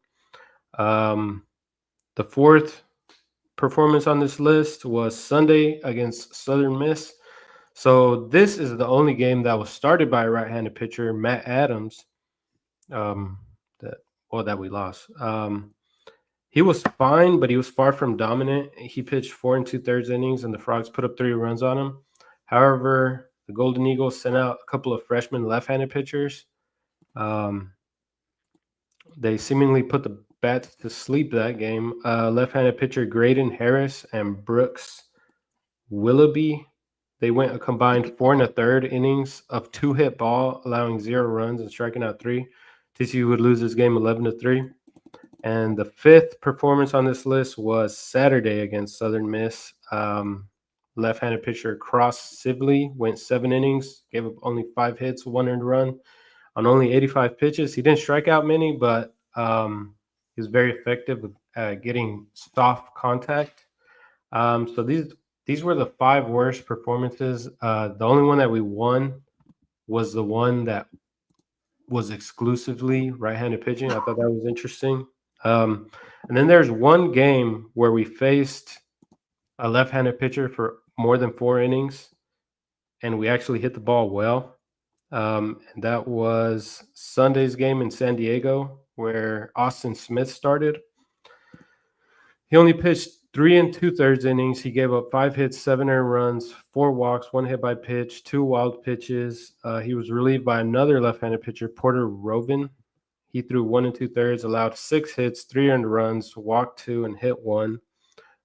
The fourth performance on this list was Sunday against Southern Miss. So this is the only game that was started by a right-handed pitcher, Matt Adams, that we lost. He was fine, but he was far from dominant. He pitched 4 2/3 innings, and the Frogs put up 3 runs on him. However, the Golden Eagles sent out a couple of freshman left-handed pitchers. They seemingly put the bats to sleep that game. Left-handed pitcher Graydon Harris and Brooks Willoughby. They went a combined 4 1/3 innings of 2-hit ball, allowing 0 runs and striking out 3. TCU would lose this game 11-3. And the 5th performance on this list was Saturday against Southern Miss. Left-handed pitcher Cross Sibley went 7 innings, gave up only 5 hits, 1 earned run on only 85 pitches. He didn't strike out many, but he was very effective with getting soft contact. So these were the 5 worst performances. The only one that we won was the one that was exclusively right-handed pitching. I thought that was interesting. And then there's one game where we faced a left-handed pitcher for more than 4 innings, and we actually hit the ball well. And that was Sunday's game in San Diego, where Austin Smith started. He only pitched 3 2/3 innings. He gave up 5 hits, 7 earned runs, 4 walks, 1 hit by pitch, 2 wild pitches. He was relieved by another left-handed pitcher, Porter Rovin. He threw 1 2/3, allowed 6 hits, 3 earned runs, walked 2, and hit 1.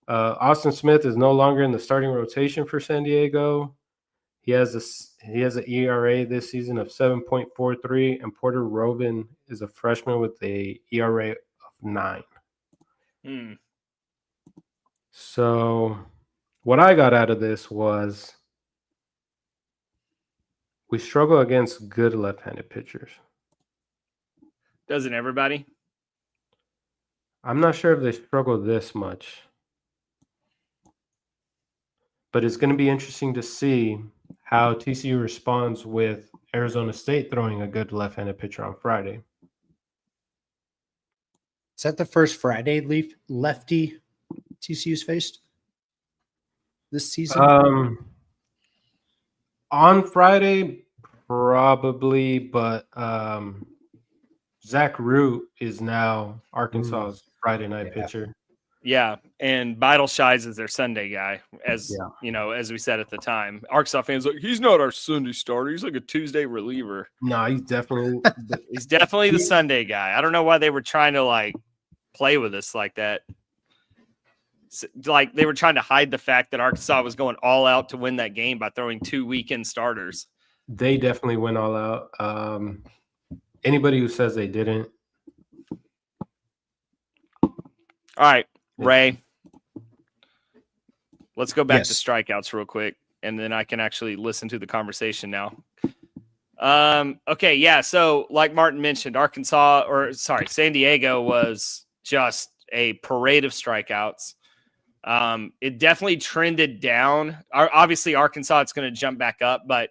Austin Smith is no longer in the starting rotation for San Diego. He has an ERA this season of 7.43, and Porter Rovin is a freshman with a ERA of 9. So what I got out of this was we struggle against good left-handed pitchers. Doesn't everybody? I'm not sure if they struggle this much. But it's going to be interesting to see how TCU responds with Arizona State throwing a good left-handed pitcher on Friday. Is that the first Friday lefty TCU's faced this season? On Friday, probably, but Zach Root is now Arkansas's Friday night pitcher. Yeah, and Beidelsheis is their Sunday guy, as we said at the time. Arkansas fans like, he's not our Sunday starter. He's like a Tuesday reliever. No, he's definitely the Sunday guy. I don't know why they were trying to play with us like that. Like they were trying to hide the fact that Arkansas was going all out to win that game by throwing 2 weekend starters. They definitely went all out. Anybody who says they didn't. All right. Ray, let's go back to strikeouts real quick, and then I can actually listen to the conversation now. Okay, yeah, so like Martin mentioned, San Diego was just a parade of strikeouts. It definitely trended down. Obviously, Arkansas, it's going to jump back up, but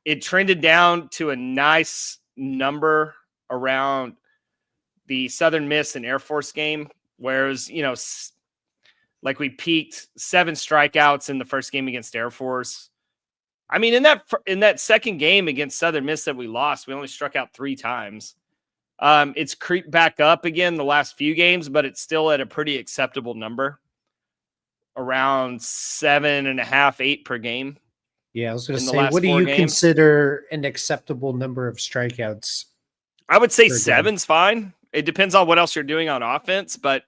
it trended down to a nice number around the Southern Miss and Air Force game. Whereas, we peaked 7 strikeouts in the first game against Air Force. I mean, in that second game against Southern Miss that we lost, we only struck out 3 times. It's creeped back up again the last few games, but it's still at a pretty acceptable number, around 7.5, 8 per game. Yeah, I was going to say, what do you consider an acceptable number of strikeouts? I would say 7's fine. It depends on what else you're doing on offense, but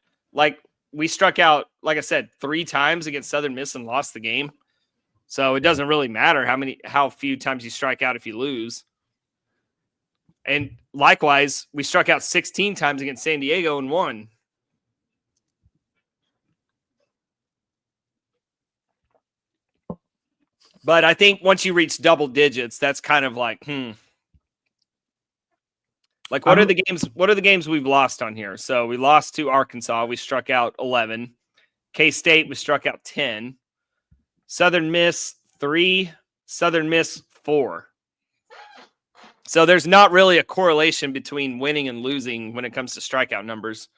we struck out, like I said, 3 times against Southern Miss and lost the game. So it doesn't really matter how few times you strike out if you lose. And likewise, we struck out 16 times against San Diego and won. But I think once you reach double digits, that's kind of what are the games we've lost on here? So we lost to Arkansas. We struck out 11. K-State, we struck out 10. Southern Miss, 3. Southern Miss, 4. So there's not really a correlation between winning and losing when it comes to strikeout numbers.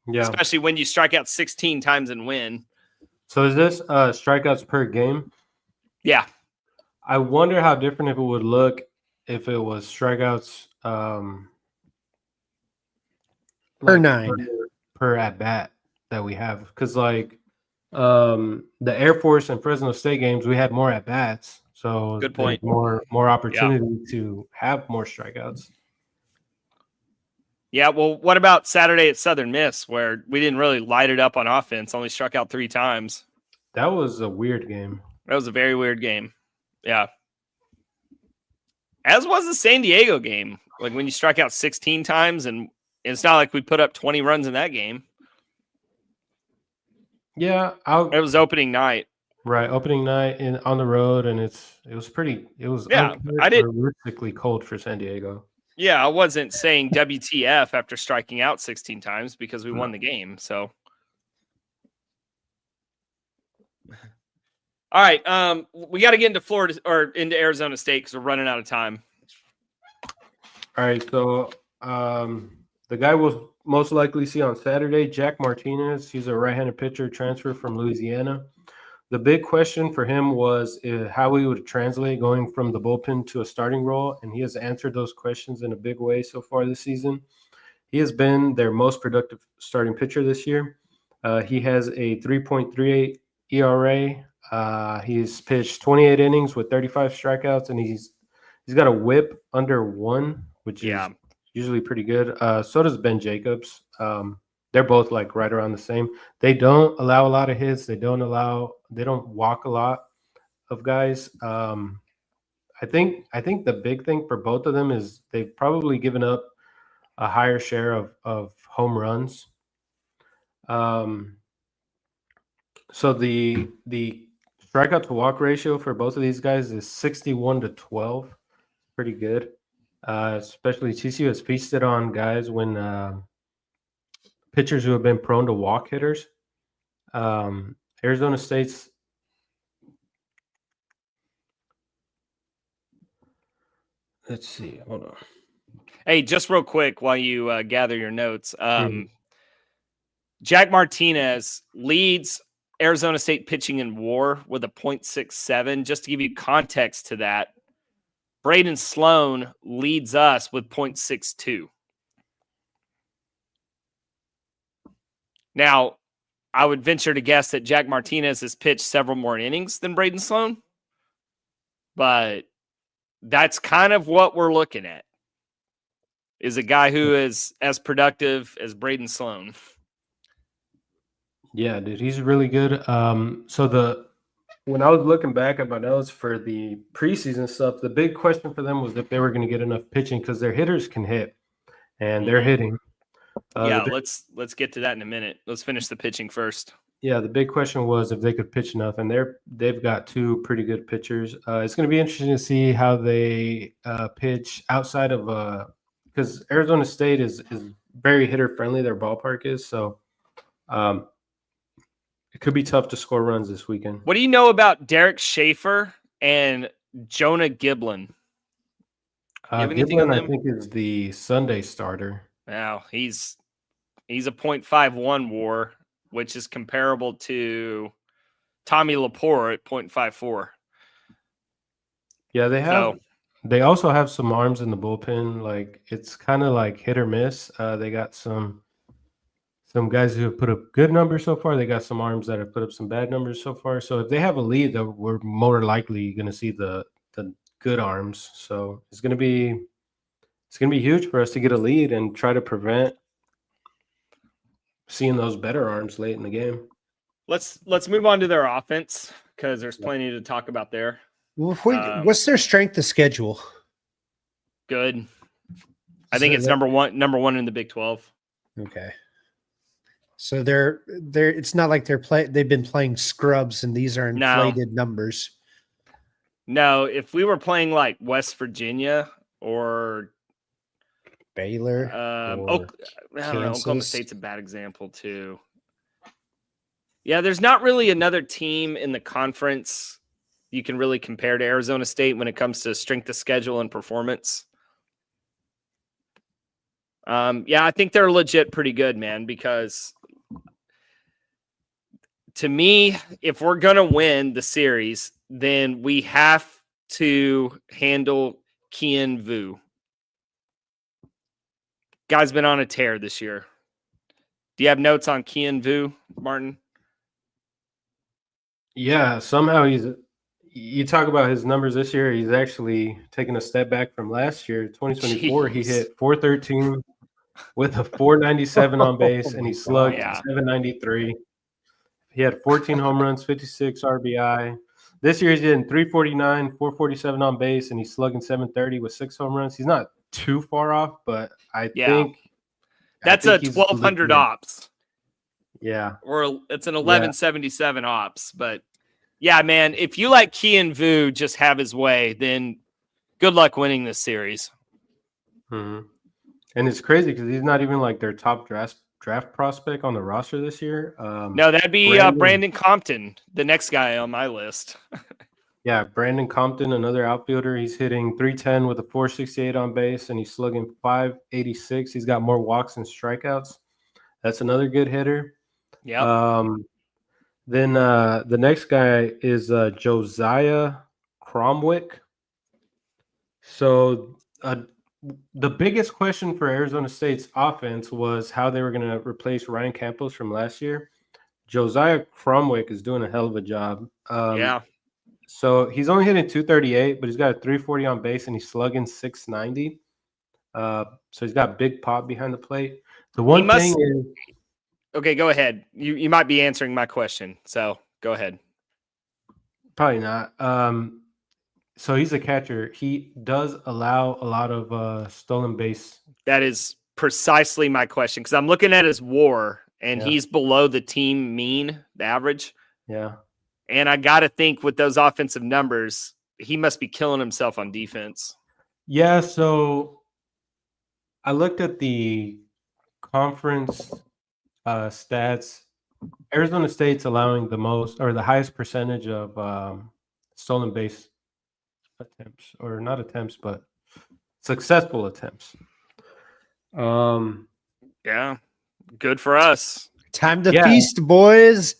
Yeah. Especially when you strike out 16 times and win. So is this strikeouts per game? Yeah. I wonder how different it would look if it was strikeouts per 9 per at bat that we have, because the Air Force and Fresno State games we had more at bats, so good point. More opportunity to have more strikeouts. Yeah, well, what about Saturday at Southern Miss, where we didn't really light it up on offense, only struck out 3 times? That was a weird game. That was a very weird game. Yeah. As was the San Diego game. Like when you strike out 16 times, and it's not like we put up 20 runs in that game. Yeah, it was opening night. Right, opening night on the road, and it was uncharacteristically cold for San Diego. Yeah, I wasn't saying WTF after striking out 16 times because we won the game. So, all right, we got to get into Florida or into Arizona State because we're running out of time. All right, so the guy we'll most likely see on Saturday, Jack Martinez. He's a right-handed pitcher transfer from Louisiana. The big question for him was how he would translate going from the bullpen to a starting role, and he has answered those questions in a big way so far this season. He has been their most productive starting pitcher this year. He has a 3.38 ERA. He's pitched 28 innings with 35 strikeouts, and he's got a WHIP under 1, which is usually pretty good. So does Ben Jacobs. They're both like right around the same. They don't allow a lot of hits. They don't walk a lot of guys. I think the big thing for both of them is they've probably given up a higher share of home runs. So the strikeout to walk ratio for both of these guys is 61-12. Pretty good. Especially TCU has feasted on guys when pitchers who have been prone to walk hitters. Arizona State's let's see. Hold on. Hey, just real quick while you gather your notes. Jack Martinez leads Arizona State pitching in WAR with a .67. Just to give you context to that, Braden Sloan leads us with .62. Now, I would venture to guess that Jack Martinez has pitched several more innings than Braden Sloan, but that's kind of what we're looking at, is a guy who is as productive as Braden Sloan. Yeah, dude, he's really good. So when I was looking back at my notes for the preseason stuff, the big question for them was if they were going to get enough pitching because their hitters can hit, and they're hitting. Let's get to that in a minute. Let's finish the pitching first. Yeah, the big question was if they could pitch enough, and they've got 2 pretty good pitchers. It's going to be interesting to see how they pitch outside of because Arizona State is very hitter friendly. Their ballpark is so. It could be tough to score runs this weekend. What do you know about Derek Schaefer and Jonah Giblin? Giblin, I think, is the Sunday starter. Now he's a .51 WAR, which is comparable to Tommy Lepore at .54. Yeah, they also have some arms in the bullpen. Like it's kind of like hit or miss. They got some guys who have put up good numbers so far. They got some arms that have put up some bad numbers so far. So if they have a lead, though, we're more likely going to see the good arms. So it's going to be huge for us to get a lead and try to prevent seeing those better arms late in the game. Let's move on to their offense because there's plenty to talk about there. Well, what's their strength of schedule? Good. I think it's number one in the Big 12. Okay. So they're it's not like they've been playing scrubs and these are inflated numbers. No, if we were playing like West Virginia or Baylor, I don't know, Oklahoma State's a bad example too. Yeah, there's not really another team in the conference you can really compare to Arizona State when it comes to strength of schedule and performance. I think they're legit pretty good, man, because to me, if we're going to win the series, then we have to handle Kian Vu. Guy's been on a tear this year. Do you have notes on Kian Vu, Martin? Yeah, somehow you talk about his numbers this year, he's actually taken a step back from last year. 2024, He hit 413 with a 497 on base, and he slugged Yeah. 793. He had 14 home runs, 56 RBI. This year he's hitting 349, 447 on base, and he's slugging 730 with 6 home runs. He's not too far off, but I think that's a 1,200 ops. Yeah. Or it's an 1177 ops. But yeah, man, if you let Kian Vu just have his way, then good luck winning this series. Mm-hmm. And it's crazy because he's not even like their top draft prospect on the roster this year. No, that'd be Brandon Compton, the next guy on my list. Yeah, Brandon Compton, another outfielder. He's hitting 310 with a 468 on base, and he's slugging 586. He's got more walks and strikeouts. That's another good hitter. Yeah. Then the next guy is Josiah Cromwick. So the biggest question for Arizona State's offense was how they were going to replace Ryan Campos from last year. Josiah Cromwick is doing a hell of a job. So he's only hitting 238, but he's got a 340 on base, and he's slugging 690. So he's got big pop behind the plate. The one thing is... Okay, go ahead. You might be answering my question, so go ahead. Probably not. So he's a catcher. He does allow a lot of stolen base. That is precisely my question, because I'm looking at his WAR, and he's below the team mean, the average. Yeah. And I got to think with those offensive numbers, he must be killing himself on defense. Yeah, so I looked at the conference stats. Arizona State's allowing the most or the highest percentage of stolen base attempts, or not attempts, but successful attempts. Yeah, good for us. Time to feast, boys.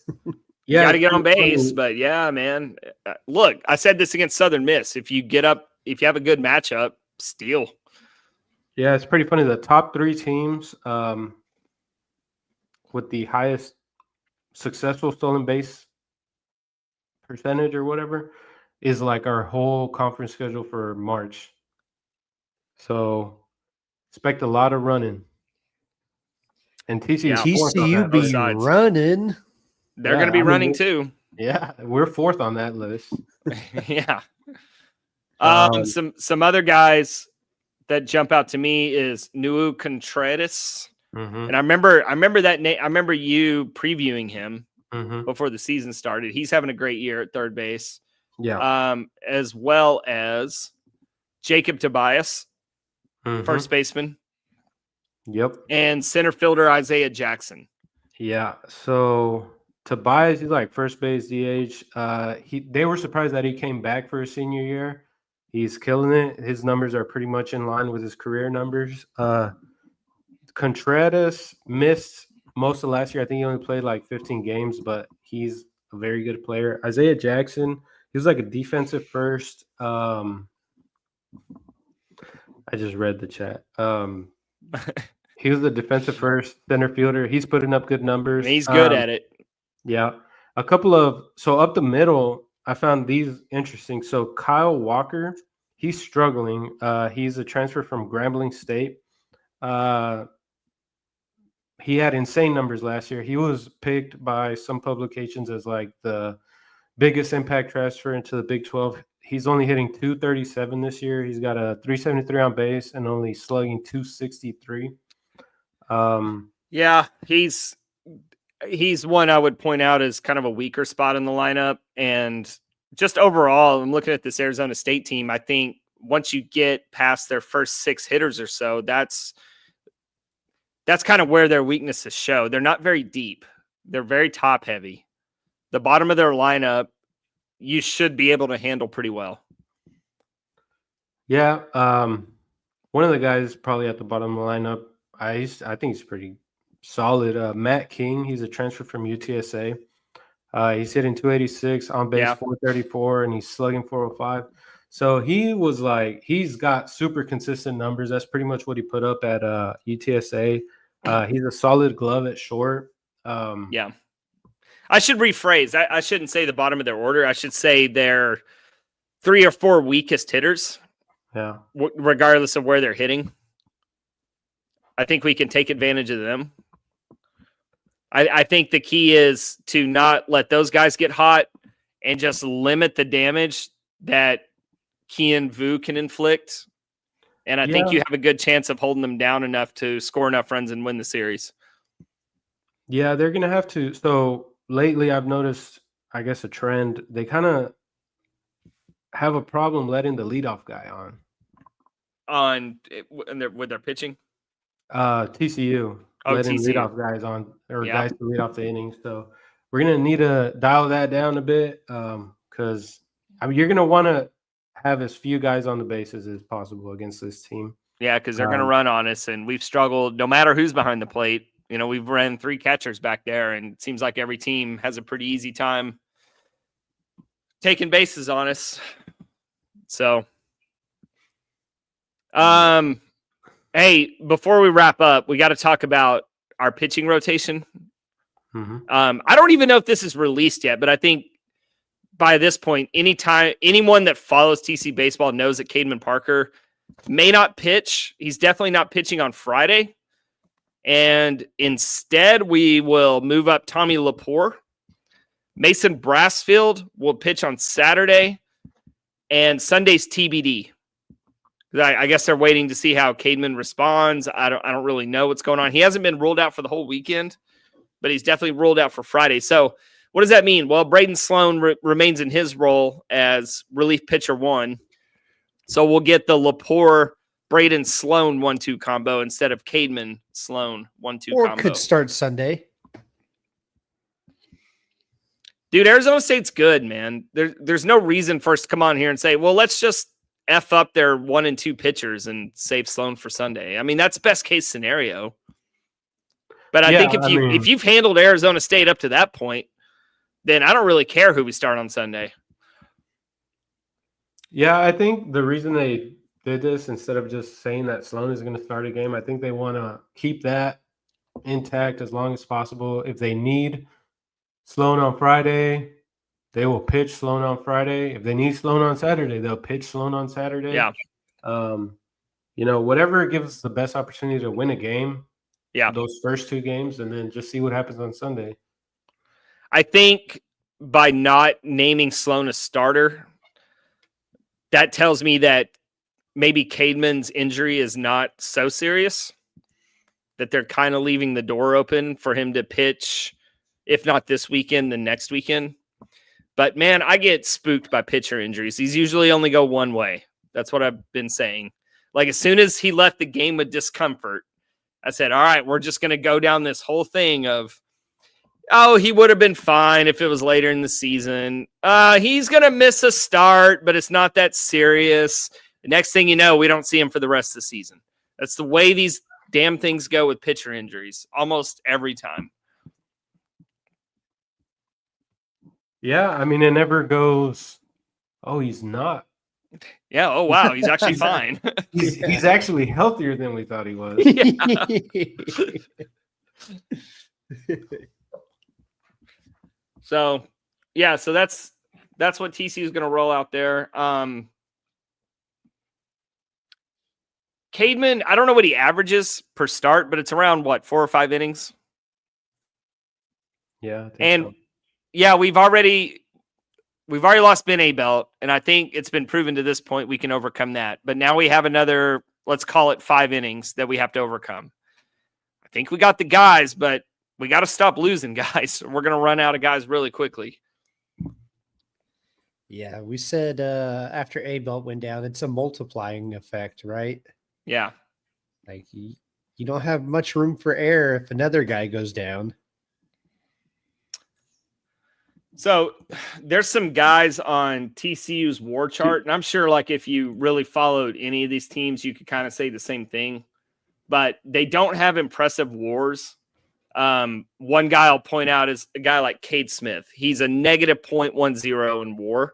You got to get on base, but yeah, man. Look, I said this against Southern Miss. If you have a good matchup, steal. Yeah, it's pretty funny. The top 3 teams with the highest successful stolen base percentage or whatever is like our whole conference schedule for March. So expect a lot of running. And TCU be running. They're going to be running too. Yeah, we're 4th on that list. Yeah. Some other guys that jump out to me is Nuu Contreras. Mm-hmm. And I remember that name. I remember you previewing him mm-hmm. before the season started. He's having a great year at third base. Yeah. As well as Jacob Tobias, first baseman. Yep. And center fielder Isaiah Jackson. Yeah. So Tobias, he's like first base DH. They were surprised that he came back for his senior year. He's killing it. His numbers are pretty much in line with his career numbers. Contreras missed most of last year. I think he only played like 15 games, but he's a very good player. Isaiah Jackson, he was like a defensive first. I just read the chat. He was a defensive first center fielder. He's putting up good numbers. And he's good at it. Yeah. So up the middle, I found these interesting. So Kyle Walker, he's struggling. He's a transfer from Grambling State. He had insane numbers last year. He was picked by some publications as like the biggest impact transfer into the Big 12. He's only hitting 237 this year. He's got a 373 on base and only slugging 263. Yeah, he's one I would point out as kind of a weaker spot in the lineup. And just overall, I'm looking at this Arizona State team. I think once you get past their first 6 hitters or so, that's kind of where their weaknesses show. They're not very deep. They're very top heavy. The bottom of their lineup, you should be able to handle pretty well. Yeah. One of the guys probably at the bottom of the lineup, I think he's pretty solid. Matt King, he's a transfer from UTSA. He's hitting 286 on base, 434, and he's slugging 405. So he's got super consistent numbers. That's pretty much what he put up at UTSA. He's a solid glove at short. Yeah. I should rephrase. I shouldn't say the bottom of their order. I should say their 3 or 4 weakest hitters. Yeah. Regardless of where they're hitting. I think we can take advantage of them. I think the key is to not let those guys get hot and just limit the damage that Kian Vu can inflict. And I think you have a good chance of holding them down enough to score enough runs and win the series. Yeah, they're going to have to. So lately I've noticed, I guess, a trend. They kind of have a problem letting the leadoff guy With their pitching. TCU letting TCU. leadoff guys on, or guys to lead off the innings. So we're gonna need to dial that down a bit, because you're gonna want to have as few guys on the bases as possible against this team. Yeah, because they're gonna run on us, and we've struggled no matter who's behind the plate. We've ran 3 catchers back there, and it seems like every team has a pretty easy time taking bases on us. So, hey, before we wrap up, we got to talk about our pitching rotation. Mm-hmm. I don't even know if this is released yet, but I think by this point, anyone that follows TC baseball knows that Cademan Parker may not pitch. He's definitely not pitching on Friday. And instead, we will move up Tommy Lepore. Mason Brassfield will pitch on Saturday. And Sunday's TBD. I guess they're waiting to see how Cademan responds. I don't really know what's going on. He hasn't been ruled out for the whole weekend, but he's definitely ruled out for Friday. So what does that mean? Well, Braden Sloan remains in his role as relief pitcher 1. So we'll get the Lepore, Braden Sloan 1-2 combo instead of Cademan Sloan 1-2 combo. Or could start Sunday. Dude, Arizona State's good, man. There's no reason for us to come on here and say, well, let's just F up their 1 and 2 pitchers and save Sloan for Sunday. I mean, that's best case scenario. But I think if you've handled Arizona State up to that point, then I don't really care who we start on Sunday. Yeah, I think the reason they did this instead of just saying that Sloan is going to start a game, I think they want to keep that intact as long as possible. If they need Sloan on Friday, they will pitch Sloan on Friday. If they need Sloan on Saturday, they'll pitch Sloan on Saturday. Yeah. Whatever gives us the best opportunity to win a game. Yeah. Those first 2 games, and then just see what happens on Sunday. I think by not naming Sloan a starter, that tells me that maybe Cademan's injury is not so serious, that they're kind of leaving the door open for him to pitch, if not this weekend, then next weekend. But, man, I get spooked by pitcher injuries. These usually only go one way. That's what I've been saying. Like, as soon as he left the game with discomfort, I said, all right, we're just going to go down this whole thing of, oh, he would have been fine if it was later in the season. He's going to miss a start, but it's not that serious. The next thing you know, we don't see him for the rest of the season. That's the way these damn things go with pitcher injuries almost every time. Yeah, I mean, it never goes, oh, he's not. Yeah, oh, wow, he's actually fine. He's actually healthier than we thought he was. So that's what TCU is going to roll out there. Cademan, I don't know what he averages per start, but it's around 4 or 5 innings. Yeah, yeah, we've already lost Ben Abelt, and I think it's been proven to this point we can overcome that. But now we have another, let's call it 5 innings that we have to overcome. I think we got the guys, but we got to stop losing guys. We're going to run out of guys really quickly. Yeah, we said after Abelt went down, it's a multiplying effect, right? Yeah. Like you don't have much room for error if another guy goes down. So there's some guys on TCU's war chart, and I'm sure if you really followed any of these teams, you could kind of say the same thing, but they don't have impressive wars. One guy I'll point out is a guy like Cade Smith. He's a negative .10 in war.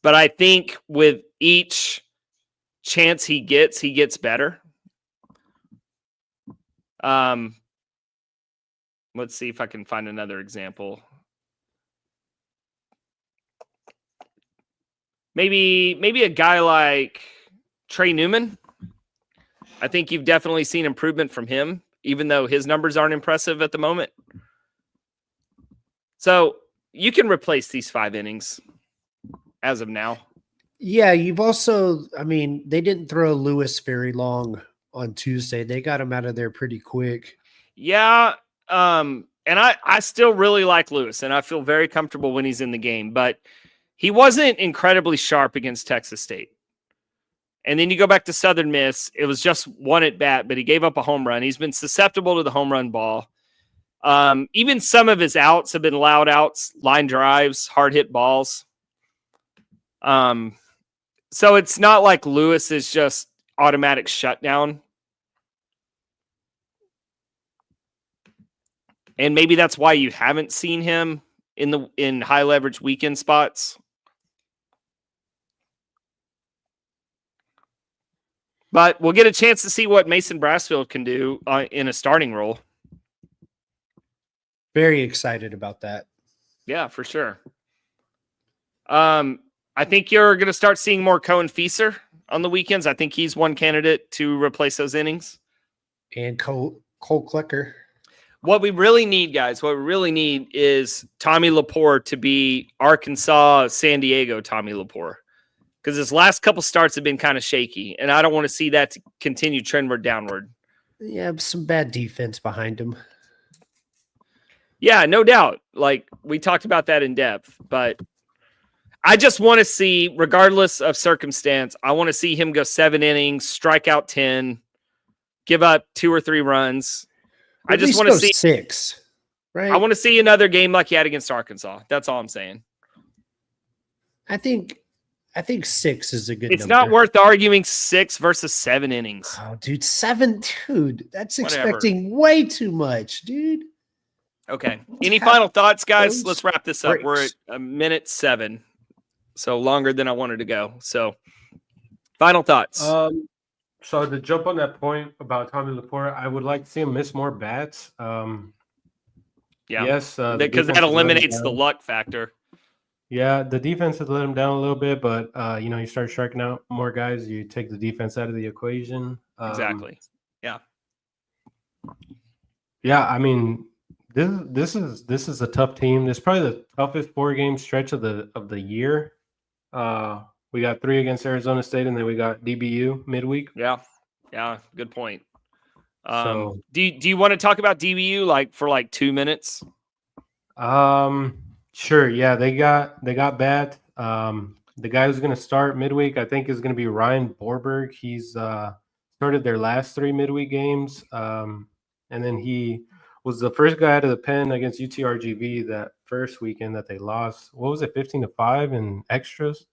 But I think with each chance he gets better. Let's see if I can find another example. Maybe a guy like Trey Newman. I think you've definitely seen improvement from him, even though his numbers aren't impressive at the moment. So you can replace these 5 innings as of now. Yeah, you've also, I mean, they didn't throw Lewis very long on Tuesday. They got him out of there pretty quick. Yeah. And I still really like Lewis, and I feel very comfortable when he's in the game, but he wasn't incredibly sharp against Texas State. And then you go back to Southern Miss. It was just 1 at bat, but he gave up a home run. He's been susceptible to the home run ball. Even some of his outs have been loud outs, line drives, hard hit balls. So it's not like Lewis is just automatic shutdown. And maybe that's why you haven't seen him in high leverage weekend spots. But we'll get a chance to see what Mason Brassfield can do in a starting role. Very excited about that. Yeah, for sure. I think you're going to start seeing more Cohen Feaser on the weekends. I think he's one candidate to replace those innings. And Cole Clicker. What we really need, guys, is Tommy Lepore to be Arkansas, San Diego Tommy Lepore. Because his last couple starts have been kind of shaky, and I don't want to see that to continue trendward downward. Yeah, some bad defense behind him. Yeah, no doubt. Like, we talked about that in depth, but I just want to see, regardless of circumstance, I want to see him go 7 innings, strike out 10, give up 2 or 3 runs. I just want to see 6, right? I want to see another game like he had against Arkansas. That's all I'm saying. I think 6 is a good It's number. not worth arguing 6 versus 7 innings. Oh, dude, 7, dude. That's Whatever. expecting way too much, dude. Okay. Any final thoughts, guys? those Let's wrap this up. We're at breaks. 1:07, so longer than I wanted to go. So, final thoughts. So to jump on that point about Tommy Lepore, I would like to see him miss more bats. Yes, because that eliminates the luck factor. Yeah, the defense has let him down a little bit, but you start striking out more guys, you take the defense out of the equation. Exactly. Yeah. Yeah, I mean, this is a tough team. This is probably the toughest 4-game stretch of the year. We got 3 against Arizona State, and then we got DBU midweek. Yeah. Good point. So, do you want to talk about DBU for 2 minutes? Sure. Yeah, they got bad. The guy who's going to start midweek, I think, is going to be Ryan Borberg. He's started their last 3 midweek games, and then he was the first guy out of the pen against UTRGV that first weekend that they lost. What was it, 15-5 in extras?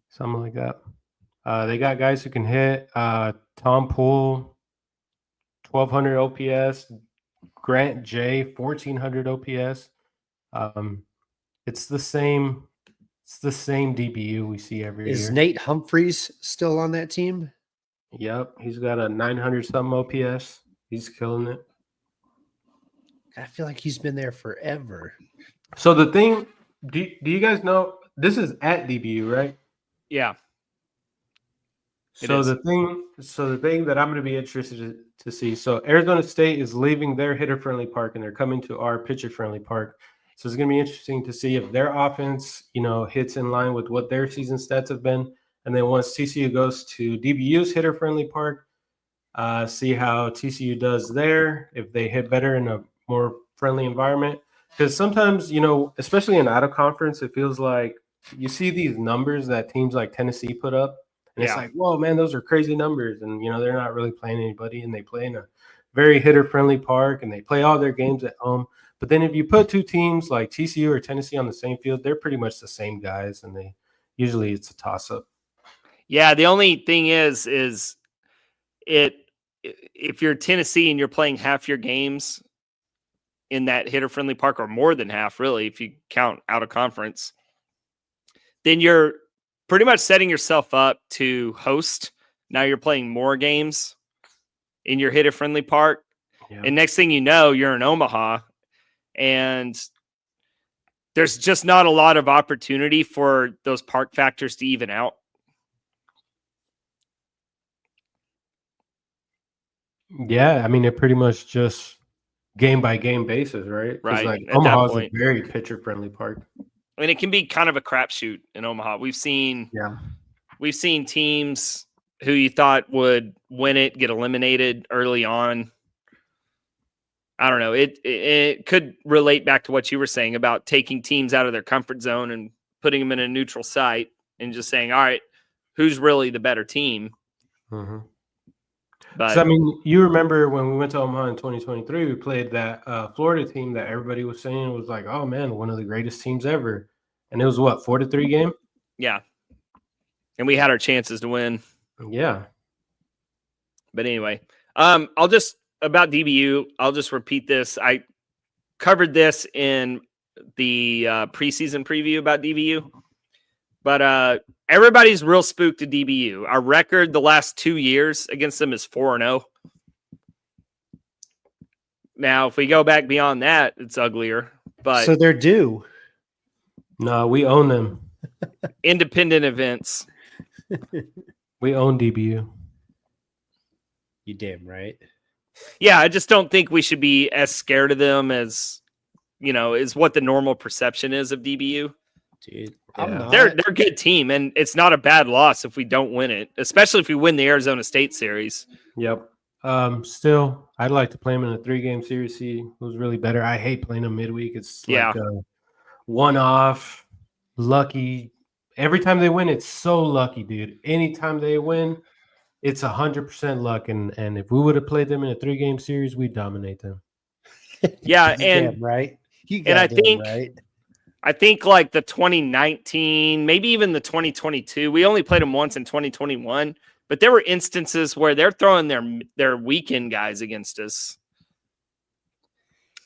Something like that. They got guys who can hit. Tom Poole, 1,200 OPS. Grant J, 1,400 OPS. It's the same DBU we see every year. Is Nate Humphreys still on that team? Yep, he's got a 900 something OPS. He's killing it. I feel like he's been there forever. So the thing, do you guys know this is at DBU, right? Yeah. So the thing that I'm going to be interested to see. So Arizona State is leaving their hitter-friendly park and they're coming to our pitcher-friendly park. So it's going to be interesting to see if their offense, hits in line with what their season stats have been. And then once TCU goes to DBU's hitter-friendly park, see how TCU does there, if they hit better in a more friendly environment. Because sometimes, especially in out-of-conference, it feels like you see these numbers that teams like Tennessee put up. And it's like, whoa, man, those are crazy numbers. And, they're not really playing anybody. And they play in a very hitter-friendly park. And they play all their games at home. But then if you put 2 teams like TCU or Tennessee on the same field, they're pretty much the same guys. And usually it's a toss-up. Yeah, the only thing is if you're Tennessee and you're playing half your games in that hitter-friendly park, or more than half, really, if you count out of conference, then you're pretty much setting yourself up to host. Now you're playing more games in your hitter-friendly park. Yeah. And next thing you know, you're in Omaha, and there's just not a lot of opportunity for those park factors to even out. Yeah, I mean, it pretty much just game by game basis, right? Because Right. like At that Omaha is a point, very pitcher friendly park. I mean, it can be kind of a crapshoot in Omaha. We've seen teams who you thought would win it get eliminated early on. I don't know. It could relate back to what you were saying about taking teams out of their comfort zone and putting them in a neutral site and just saying, all right, who's really the better team? Mm-hmm. But I mean, you remember when we went to Omaha in 2023, we played that Florida team that everybody was saying was like, oh man, one of the greatest teams ever. And it was what, 4-3 game? yeah. And we had our chances to win. Yeah. But anyway, about DBU, I'll just repeat this. I covered this in the preseason preview about DBU. But everybody's real spooked to DBU. Our record the last 2 years against them is 4-0. Now, if we go back beyond that, it's uglier. But so they're due. No, we own them. Independent events. We own DBU. You damn right. Yeah, I just don't think we should be as scared of them as, is what the normal perception is of DBU. Dude, Yeah. They're a good team, and it's not a bad loss if we don't win it, especially if we win the Arizona State series. Yep. Still, I'd like to play them in a 3-game series. See who's really better. I hate playing them midweek. It's like a one-off, lucky. Every time they win, it's so lucky, dude. Anytime they win, it's 100% luck. And if we would have played them in a 3-game series, we'd dominate them. Yeah, damn right. I think like the 2019, maybe even the 2022, we only played them once in 2021, but there were instances where they're throwing their weekend guys against us.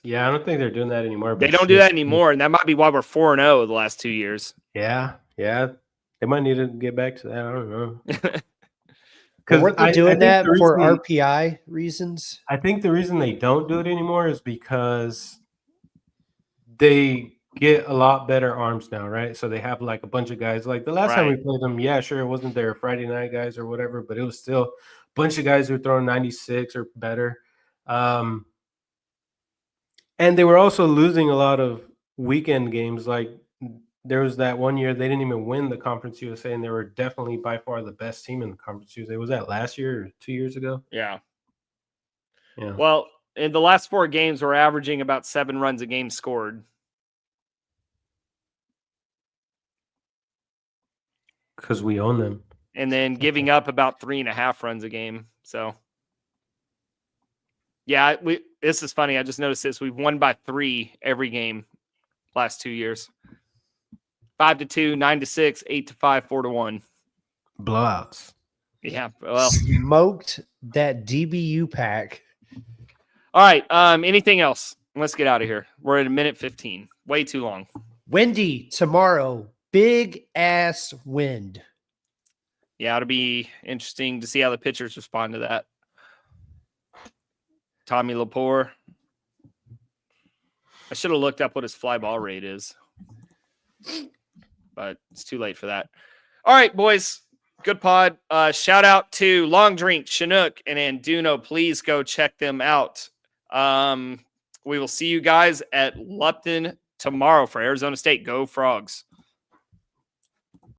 Yeah, I don't think they're doing that anymore. They don't do that anymore, and that might be why we're 4-0 the last 2 years. Yeah. They might need to get back to that. I don't know. Because weren't they doing that for RPI reasons? I think the reason they don't do it anymore is because they get a lot better arms now, right? So they have like a bunch of guys. Like the last time we played them, yeah, sure, it wasn't their Friday night guys or whatever, but it was still a bunch of guys who were throwing 96 or better. And they were also losing a lot of weekend games. Like there was that one year they didn't even win the Conference USA, and they were definitely by far the best team in the Conference USA. Was that last year or 2 years ago? Yeah. Well, in the last 4 games, we're averaging about 7 runs a game scored. Because we own them. And then giving up about 3.5 runs a game. So, yeah, this is funny. I just noticed this. We've won by 3 every game last 2 years. 5-2, 9-6, 8-5, 4-1. Blowouts. Yeah, well, smoked that DBU pack. All right. Anything else? Let's get out of here. We're at 1:15. Way too long. Windy tomorrow. Big ass wind. Yeah, it'll be interesting to see how the pitchers respond to that. Tommy Lepore. I should have looked up what his fly ball rate is, but it's too late for that. All right, boys. Good pod. Shout out to Long Drink, Chinook, and Anduno. Please go check them out. We will see you guys at Lupton tomorrow for Arizona State. Go Frogs.